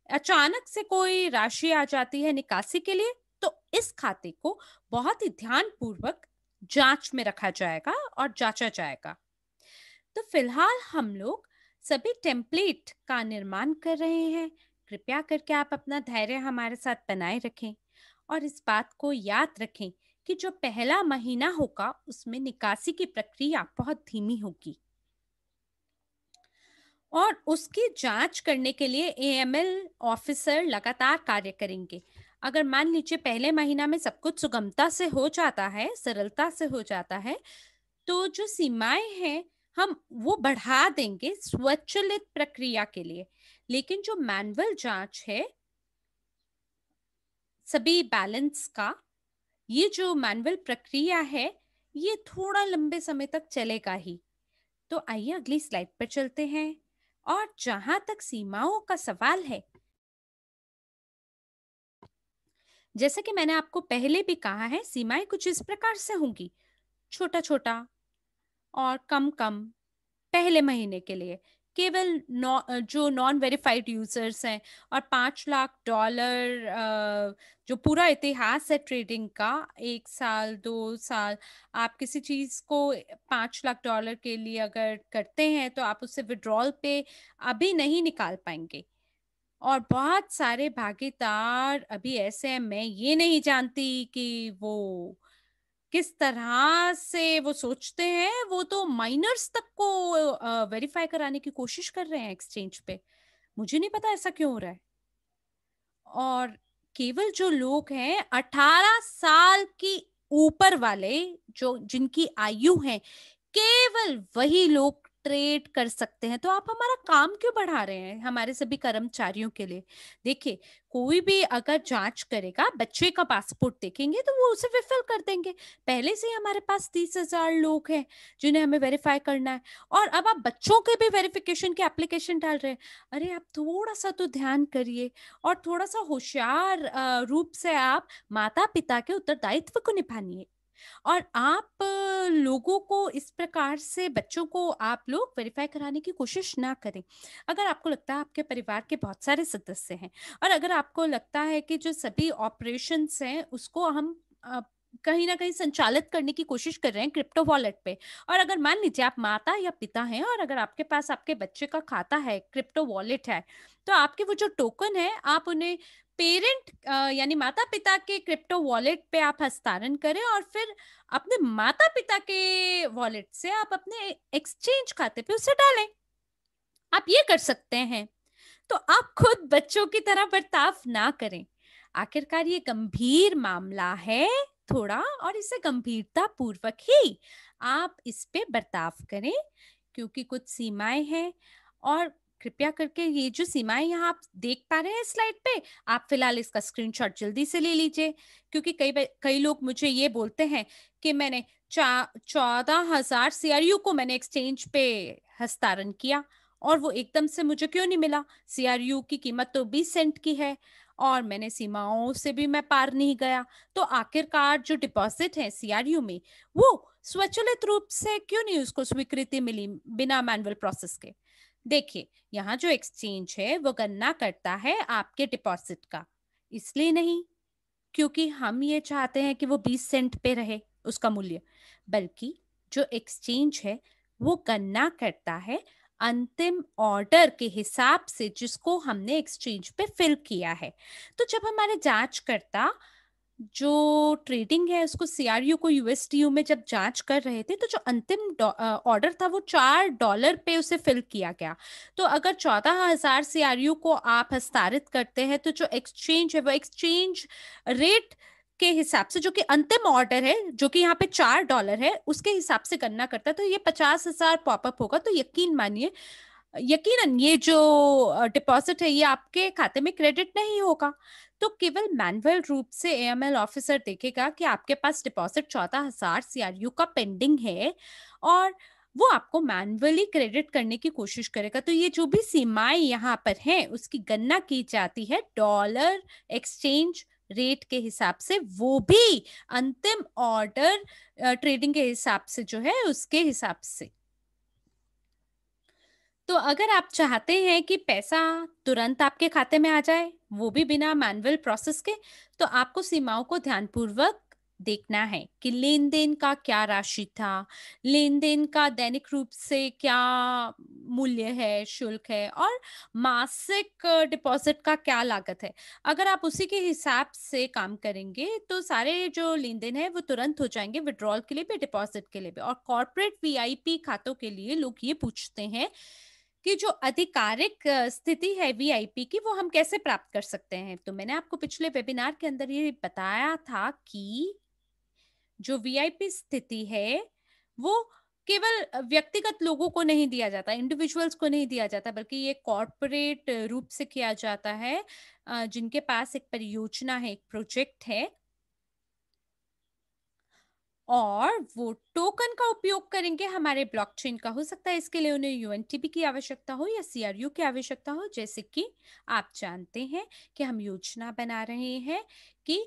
अचानक से कोई राशि आ जाती है निकासी के लिए, तो इस खाते को बहुत ही ध्यान पूर्वक जांच में रखा जाएगा और जांचा जाएगा। तो फिलहाल हम लोग सभी टेम्पलेट का निर्माण कर रहे हैं। कृपया करके आप अपना धैर्य हमारे साथ बनाए रखें, और इस बात को याद रखें कि जो पहला महीना होगा उसमें निकासी की प्रक्रिया बहुत धीमी होगी, और उसकी जांच करने के लिए एएमएल ऑफिसर लगातार कार्य करेंगे। अगर मान लीजिए पहले महीना में सब कुछ सुगमता से हो जाता है, सरलता से हो जाता है, तो जो सीमाएं हैं हम वो बढ़ा देंगे स्वचालित प्रक्रिया के लिए। लेकिन जो मैनुअल जांच है सभी बैलेंस का, ये जो मैनुअल प्रक्रिया है, ये थोड़ा लंबे समय तक चलेगा ही। तो आइए अगली स्लाइड पर चलते हैं। और जहां तक सीमाओं का सवाल है, जैसे कि मैंने आपको पहले भी कहा है, सीमाएं कुछ इस प्रकार से होंगी। छोटा छोटा और कम कम पहले महीने के लिए केवल जो नॉन वेरीफाइड यूजर्स हैं, और $5 लाख जो पूरा इतिहास है ट्रेडिंग का, 1 साल 2 साल, आप किसी चीज को $5 लाख के लिए अगर करते हैं तो आप उससे विड्रॉल पे अभी नहीं निकाल पाएंगे। और बहुत सारे भागीदार अभी ऐसे हैं, मैं ये नहीं जानती कि वो किस तरह से वो सोचते हैं, वो तो माइनर्स तक को वेरीफाई कराने की कोशिश कर रहे हैं एक्सचेंज पे। मुझे नहीं पता ऐसा क्यों हो रहा है। और केवल जो लोग हैं 18 साल की ऊपर वाले, जो जिनकी आयु है, केवल वही लोग ट्रेड कर सकते हैं। तो आप हमारा काम क्यों बढ़ा रहे हैं हमारे सभी कर्मचारियों के लिए? देखिए, कोई भी अगर जांच करेगा, बच्चे का पासपोर्ट देखेंगे तो वो उसे विफल कर देंगे। पहले से ही हमारे पास 30,000 लोग हैं जिन्हें हमें वेरीफाई करना है, और अब आप बच्चों के भी वेरिफिकेशन की एप्लीकेशन डाल रहे हैं। अरे आप थोड़ा सा तो ध्यान करिए, और थोड़ा सा होशियार रूप से आप माता पिता के उत्तरदायित्व को निभानिए। और आप लोगों को इस प्रकार से, बच्चों को आप लोग वेरीफाई कराने की कोशिश ना करें। अगर आपको लगता है आपके परिवार के बहुत सारे सदस्य हैं, और अगर आपको लगता है कि जो सभी ऑपरेशंस हैं उसको हम कहीं ना कहीं संचालित करने की कोशिश कर रहे हैं क्रिप्टो वॉलेट पे, और अगर मान लीजिए आप माता या पिता हैं और अगर आपके पास आपके बच्चे का खाता है, क्रिप्टो वॉलेट है, तो आपके वो जो टोकन है आप उन्हें पेरेंट यानी माता पिता के क्रिप्टो वॉलेट पे आप हस्तांतरण करें, और फिर अपने माता पिता के वॉलेट से आप अपने एक्सचेंज खाते पे उसे डालें। आप ये कर सकते हैं। तो आप खुद बच्चों की तरह बर्ताव ना करें। आखिरकार ये गंभीर मामला है थोड़ा, और इसे गंभीरता पूर्वक ही आप इस पे बर्ताव करें, क्योंकि कुछ सीमाएं हैं। और कृपया करके ये जो सीमाएं यहाँ आप देख पा रहे हैं स्लाइड पे, आप फिलहाल इसका स्क्रीनशॉट जल्दी से ले लीजिए, क्योंकि कई लोग मुझे ये बोलते हैं कि मैंने 14,000 CRU को मैंने एक्सचेंज पे हस्तांतरण किया, और वो एकदम से मुझे क्यों नहीं मिला? सीआरयू की कीमत तो 20 सेंट की है, और मैंने सीमाओं से भी मैं पार नहीं गया। तो आखिरकार जो डिपॉजिट है सीआरयू में, वो स्वचालित रूप से क्यों नहीं उसको स्वीकृति मिली बिना मैनुअल प्रोसेस के? देखिए, यहाँ जो एक्सचेंज है वो गणना करता है आपके डिपॉजिट का, इसलिए नहीं क्योंकि हम ये चाहते हैं कि वो 20 सेंट पे रहे उसका मूल्य, बल्कि जो एक्सचेंज है वो गणना करता है अंतिम ऑर्डर के हिसाब से जिसको हमने एक्सचेंज पे फिल किया है। तो जब हमारे जांचकर्ता जो ट्रेडिंग है उसको सीआरयू को यूएसडीयू में जब जांच कर रहे थे, तो जो अंतिम ऑर्डर था वो $4 पे उसे फिल किया गया। तो अगर 14,000 सीआरयू को आप हस्तांतरित करते हैं, तो जो एक्सचेंज है वो एक्सचेंज रेट के हिसाब से, जो कि अंतिम ऑर्डर है जो कि यहाँ पे $4 है, उसके हिसाब से गणना करता है। तो ये 50,000 पॉपअप होगा। तो यकीन मानिए, यकीनन ये जो डिपॉजिट है ये आपके खाते में क्रेडिट नहीं होगा। तो केवल मैनुअल रूप से एएमएल ऑफिसर देखेगा कि आपके पास डिपॉजिट 14,000 सीआरयू का पेंडिंग है, और वो आपको मैन्युअली क्रेडिट करने की कोशिश करेगा। तो ये जो भी सीमाएं यहाँ पर हैं उसकी गणना की जाती है डॉलर एक्सचेंज रेट के हिसाब से, वो भी अंतिम ऑर्डर ट्रेडिंग के हिसाब से जो है उसके हिसाब से। तो अगर आप चाहते हैं कि पैसा तुरंत आपके खाते में आ जाए, वो भी बिना मैनुअल प्रोसेस के, तो आपको सीमाओं को ध्यानपूर्वक देखना है कि लेन देन का क्या राशि था, लेन देन का दैनिक रूप से क्या मूल्य है, शुल्क है, और मासिक डिपॉजिट का क्या लागत है। अगर आप उसी के हिसाब से काम करेंगे तो सारे जो लेन देन है वो तुरंत हो जाएंगे, विड्रॉल के लिए भी डिपॉजिट के लिए भी। और कॉर्पोरेट वीआईपी खातों के लिए लोग ये पूछते हैं कि जो आधिकारिक स्थिति है वीआईपी की, वो हम कैसे प्राप्त कर सकते हैं। तो मैंने आपको पिछले वेबिनार के अंदर ये बताया था कि जो वीआईपी स्थिति है वो केवल व्यक्तिगत लोगों को नहीं दिया जाता, इंडिविजुअल्स को नहीं दिया जाता, बल्कि ये कॉर्पोरेट रूप से किया जाता है, जिनके पास एक परियोजना है, एक प्रोजेक्ट है, और वो टोकन का उपयोग करेंगे हमारे ब्लॉकचेन का। हो सकता है इसके लिए उन्हें यूएनटीपी की आवश्यकता हो या सीआरयू की आवश्यकता हो। जैसे कि आप जानते हैं कि हम योजना बना रहे हैं कि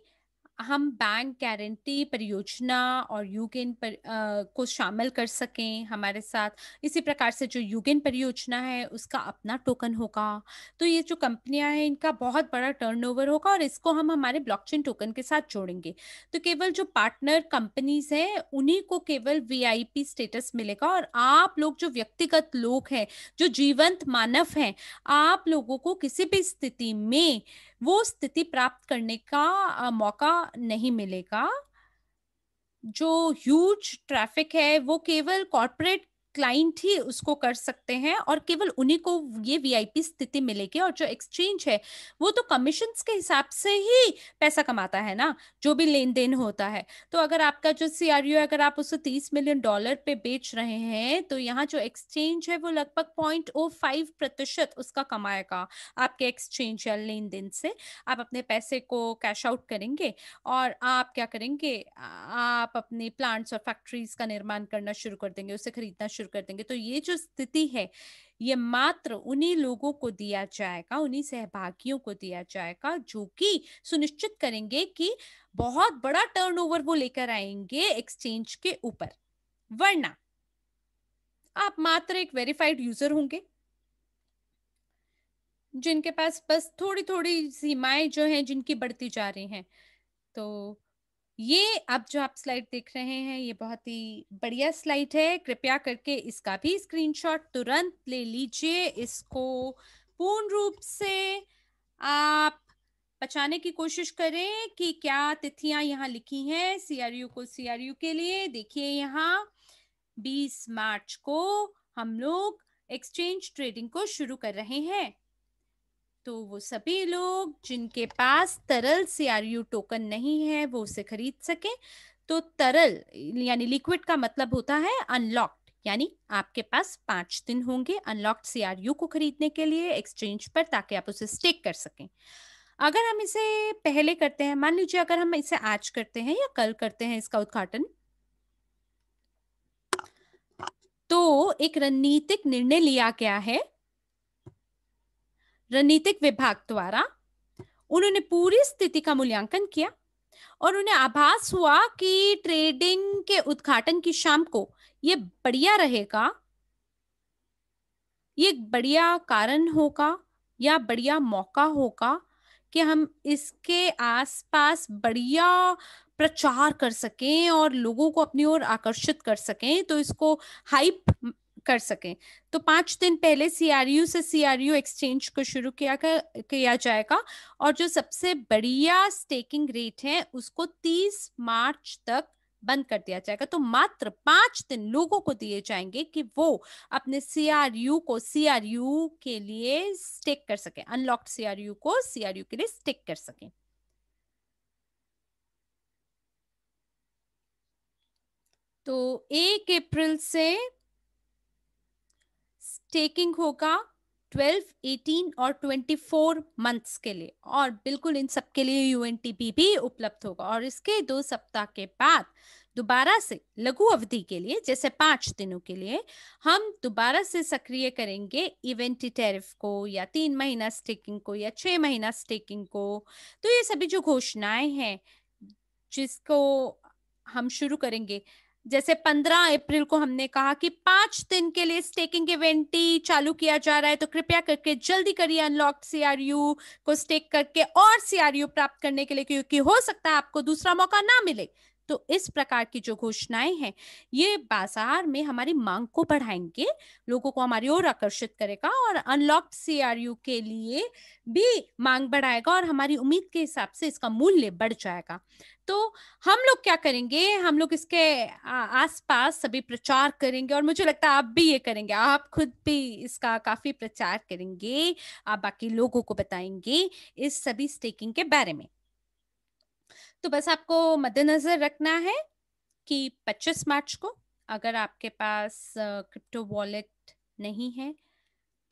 हम बैंक गारंटी परियोजना और यूगेन को शामिल कर सकें हमारे साथ। इसी प्रकार से जो यूगेन परियोजना है उसका अपना टोकन होगा। तो ये जो कंपनियां हैं इनका बहुत बड़ा टर्नओवर होगा और इसको हम हमारे ब्लॉकचेन टोकन के साथ जोड़ेंगे। तो केवल जो पार्टनर कंपनीज हैं उन्हीं को केवल वीआईपी स्टेटस मिलेगा, और आप लोग जो व्यक्तिगत लोग हैं, जो जीवंत मानव हैं, आप लोगों को किसी भी स्थिति में वो स्थिति प्राप्त करने का मौका नहीं मिलेगा। जो ह्यूज ट्रैफिक है वो केवल कॉर्पोरेट क्लाइंट ही उसको कर सकते हैं और केवल उन्हीं को ये वीआईपी स्थिति मिलेगी। और जो एक्सचेंज है वो तो कमीशंस के हिसाब से ही पैसा कमाता है ना, जो भी लेन देन होता है। तो अगर आपका जो सीआरयू है अगर आप उसे $30 मिलियन पे बेच रहे हैं तो यहाँ जो एक्सचेंज है वो लगभग 0.05% उसका कमाएगा आपके एक्सचेंज या लेन देन से। आप अपने पैसे को कैश आउट करेंगे और आप क्या करेंगे, आप अपने प्लांट्स और फैक्ट्रीज का निर्माण करना शुरू कर देंगे, उसे खरीदना शुरू कर देंगे। तो ये जो स्थिति है ये मात्र उन्हीं लोगों को दिया जाएगा, उन्हीं सहभागियों को दिया जाएगा जो कि सुनिश्चित करेंगे कि बहुत बड़ा टर्नओवर वो लेकर आएंगे एक्सचेंज के ऊपर। वरना आप मात्र एक वेरीफाइड यूजर होंगे जिनके पास बस थोड़ी थोड़ी सीमाएं जो हैं जिनकी बढ़ती जा रही हैं। तो ये अब जो आप स्लाइड देख रहे हैं ये बहुत ही बढ़िया स्लाइड है। कृपया करके इसका भी स्क्रीनशॉट तुरंत ले लीजिए। इसको पूर्ण रूप से आप बचाने की कोशिश करें कि क्या तिथियां यहाँ लिखी हैं सीआरयू को। सीआरयू के लिए देखिए यहाँ 20 मार्च को हम लोग एक्सचेंज ट्रेडिंग को शुरू कर रहे हैं। तो वो सभी लोग जिनके पास तरल सीआरयू टोकन नहीं है वो उसे खरीद सके। तो तरल यानी लिक्विड का मतलब होता है अनलॉक्ड, यानी आपके पास 5 दिन होंगे अनलॉक्ड सीआरयू को खरीदने के लिए एक्सचेंज पर, ताकि आप उसे स्टेक कर सकें। अगर हम इसे पहले करते हैं, मान लीजिए अगर हम इसे आज करते हैं या कल करते हैं इसका उद्घाटन, तो एक रणनीतिक निर्णय लिया गया है रणनीतिक विभाग द्वारा। उन्होंने पूरी स्थिति का मूल्यांकन किया और उन्हें आभास हुआ कि ट्रेडिंग के उद्घाटन की शाम को ये बढ़िया रहेगा, ये एक बढ़िया कारण होगा या बढ़िया मौका होगा कि हम इसके आसपास बढ़िया प्रचार कर सकें और लोगों को अपनी ओर आकर्षित कर सकें, तो इसको हाइप कर सकें। तो 5 दिन पहले सीआरयू से सीआरयू एक्सचेंज को शुरू किया जाएगा और जो सबसे बढ़िया स्टेकिंग रेट है उसको 30 मार्च तक बंद कर दिया जाएगा। तो मात्र 5 दिन लोगों को दिए जाएंगे कि वो अपने सीआरयू को सीआरयू के लिए स्टेक कर सके, अनलॉक्ड सीआरयू को सीआरयू के लिए स्टेक कर सके। तो 1 अप्रैल से स्टेकिंग होगा 12, 18 और 24 मंथ्स के लिए, और बिल्कुल इन सब के लिए यूएनटीपी भी उपलब्ध होगा। और इसके 2 सप्ताह के बाद दोबारा से लघु अवधि के लिए, जैसे 5 दिनों के लिए, हम दोबारा से सक्रिय करेंगे इवेंट टैरिफ को या 3 महीना स्टेकिंग को या 6 महीना स्टेकिंग को। तो ये सभी जो घोषणाएं हैं जिसको हम शुरू करेंगे, जैसे 15 अप्रैल को हमने कहा कि 5 दिन के लिए स्टेकिंग इवेंट ही चालू किया जा रहा है, तो कृपया करके जल्दी करिए अनलॉक्ड सीआरयू को स्टेक करके और सीआरयू प्राप्त करने के लिए, क्योंकि हो सकता है आपको दूसरा मौका ना मिले। तो इस प्रकार की जो घोषणाएं हैं ये बाजार में हमारी मांग को बढ़ाएंगे, लोगों को हमारी ओर आकर्षित करेगा और अनलॉक्ड सीआरयू के लिए भी मांग बढ़ाएगा और हमारी उम्मीद के हिसाब से इसका मूल्य बढ़ जाएगा। तो हम लोग क्या करेंगे, हम लोग इसके आसपास सभी प्रचार करेंगे और मुझे लगता है आप भी ये करेंगे, आप खुद भी इसका काफी प्रचार करेंगे, आप बाकी लोगों को बताएंगे इस सभी स्टेकिंग के बारे में। तो बस आपको मद्देनजर रखना है कि 25 मार्च को अगर आपके पास क्रिप्टो वॉलेट नहीं है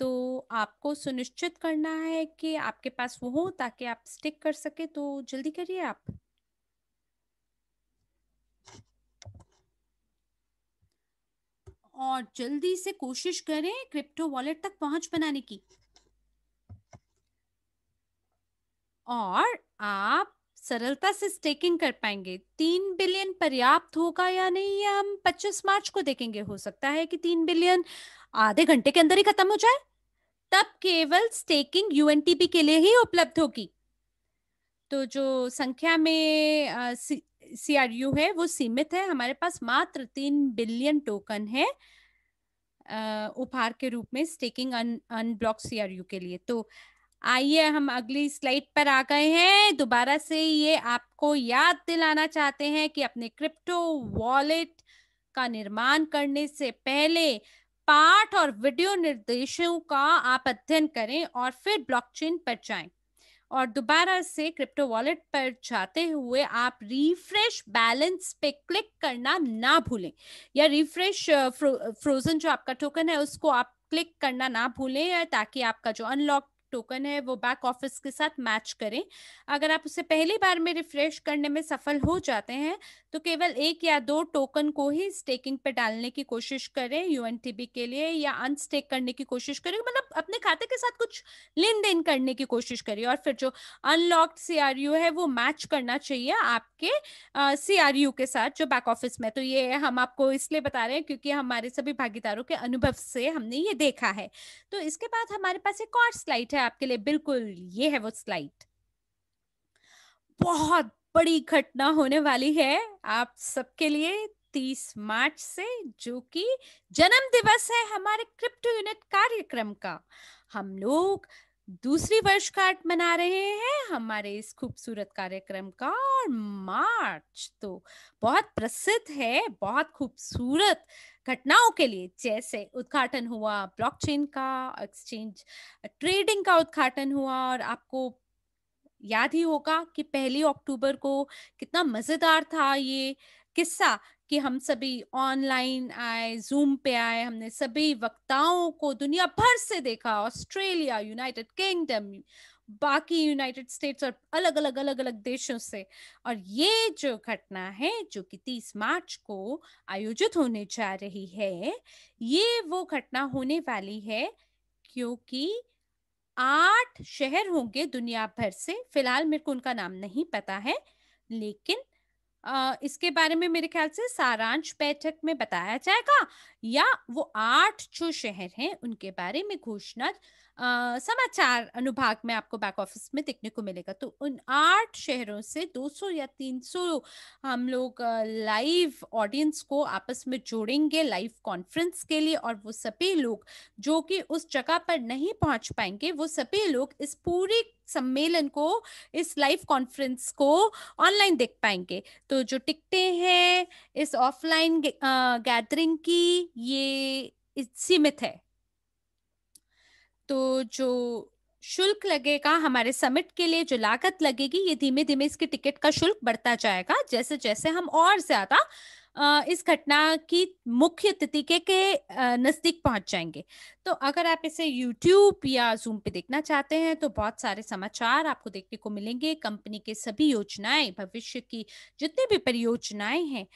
तो आपको सुनिश्चित करना है कि आपके पास वो हो ताकि आप स्टिक कर सके। तो जल्दी करिए आप। और जल्दी से कोशिश करें क्रिप्टो वॉलेट तक पहुंच बनाने की। और आप सरलता से स्टेकिंग कर पाएंगे। 3 बिलियन पर्याप्त होगा या नहीं, ये हम 25 मार्च को देखेंगे। हो सकता है कि 3 बिलियन आधे घंटे के अंदर ही खत्म हो जाए। तब केवल स्टेकिंग यूएनटीपी के लिए ही उपलब्ध होगी। तो जो संख्या में सीआरयू है वो सीमित है। हमारे पास मात्र 3 बिलियन टोकन है उपहार के रूप में स्टेकिंग अनब्लॉक सीआरयू के लिए। तो आइए हम अगली स्लाइड पर आ गए हैं। दोबारा से ये आपको याद दिलाना चाहते हैं कि अपने क्रिप्टो वॉलेट का निर्माण करने से पहले पाठ और वीडियो निर्देशों का आप अध्ययन करें और फिर ब्लॉकचेन पर जाएं। और दोबारा से क्रिप्टो वॉलेट पर जाते हुए आप रिफ्रेश बैलेंस पे क्लिक करना ना भूलें, या रिफ्रेश फ्रोजन जो आपका टोकन है उसको आप क्लिक करना ना भूलें, ताकि आपका जो अनलॉक टोकन है वो बैक ऑफिस के साथ मैच करें। अगर आप उसे पहली बार में रिफ्रेश करने में सफल हो जाते हैं तो केवल 1 या 2 टोकन को ही स्टेकिंग पे डालने की कोशिश करें यूएनटीबी के लिए, या अनस्टेक करने की कोशिश करें, मतलब अपने खाते के साथ कुछ लेन देन करने की कोशिश करिए। और फिर जो अनलॉक्ड सीआरयू है वो मैच करना चाहिए आपके सीआरयू के साथ जो बैक ऑफिस में। तो ये हम आपको इसलिए बता रहे हैं क्योंकि हमारे सभी भागीदारों के अनुभव से हमने ये देखा है। तो इसके बाद हमारे पास एक और स्लाइड है आपके लिए, बिल्कुल ये है वो स्लाइड। बहुत बड़ी घटना होने वाली है आप सबके लिए 30 मार्च से, जो कि जन्म दिवस है हमारे क्रिप्टो यूनिट कार्यक्रम का। हम लोग दूसरी वर्षगांठ मना रहे हैं हमारे इस खूबसूरत कार्यक्रम का। और मार्च तो बहुत प्रसिद्ध है बहुत खूबसूरत घटनाओं के लिए, जैसे उद्घाटन हुआ ब्लॉकचेन का, एक्सचेंज ट्रेडिंग का उद्घाटन हुआ। और आपको याद ही होगा कि 1 अक्टूबर को कितना मजेदार था ये किस्सा, कि हम सभी ऑनलाइन आए, जूम पे आए, हमने सभी वक्ताओं को दुनिया भर से देखा, ऑस्ट्रेलिया, यूनाइटेड किंगडम, बाकी यूनाइटेड स्टेट्स और अलग अलग देशों से। और ये जो घटना है जो कि 30 मार्च को आयोजित होने जा रही है, ये वो घटना होने वाली है क्योंकि 8 शहर होंगे दुनिया भर से। फिलहाल मेरे को उनका नाम नहीं पता है, लेकिन इसके बारे में मेरे ख्याल से सारांश बैठक में बताया जाएगा, या वो 8 जो शहर हैं उनके बारे में घोषणा समाचार अनुभाग में आपको बैक ऑफिस में देखने को मिलेगा। तो उन 8 शहरों से 200 या 300 हम लोग लाइव ऑडियंस को आपस में जोड़ेंगे लाइव कॉन्फ्रेंस के लिए। और वो सभी लोग जो कि उस जगह पर नहीं पहुंच पाएंगे, वो सभी लोग इस पूरी सम्मेलन को, इस लाइव कॉन्फ्रेंस को ऑनलाइन देख पाएंगे। तो जो टिकटें हैं इस ऑफलाइन गैदरिंग की, ये सीमित है। तो जो शुल्क लगेगा हमारे समिट के लिए, जो लागत लगेगी, ये धीमे धीमे इसके टिकट का शुल्क बढ़ता जाएगा जैसे जैसे हम और ज्यादा इस घटना की मुख्य तिथि के नजदीक पहुंच जाएंगे। तो अगर आप इसे YouTube या Zoom पे देखना चाहते हैं तो बहुत सारे समाचार आपको देखने को मिलेंगे। कंपनी के सभी योजनाएं, भविष्य की जितनी भी परियोजनाएं हैं,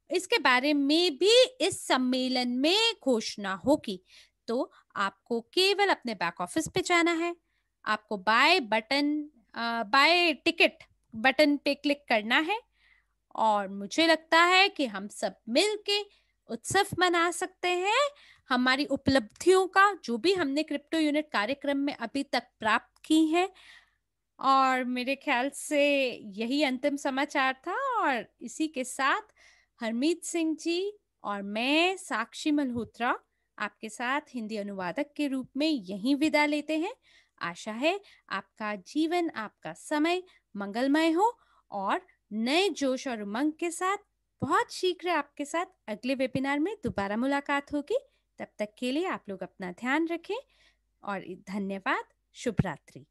इसके बारे में भी इस सम्मेलन में घोषणा होगी। तो आपको केवल अपने बैक ऑफिस पे जाना है, आपको बाय टिकट बटन पे क्लिक करना है, और मुझे लगता है कि हम सब मिलके उत्सव मना सकते हैं हमारी उपलब्धियों का, जो भी हमने क्रिप्टो यूनिट कार्यक्रम में अभी तक प्राप्त की है। और मेरे ख्याल से यही अंतिम समाचार था, और इसी के साथ हरमीत सिंह जी और मैं साक्षी मल्होत्रा आपके साथ हिंदी अनुवादक के रूप में यहीं विदा लेते हैं। आशा है आपका जीवन, आपका समय मंगलमय हो, और नए जोश और उमंग के साथ बहुत शीघ्र आपके साथ अगले वेबिनार में दोबारा मुलाकात होगी। तब तक के लिए आप लोग अपना ध्यान रखें, और धन्यवाद। शुभ रात्रि।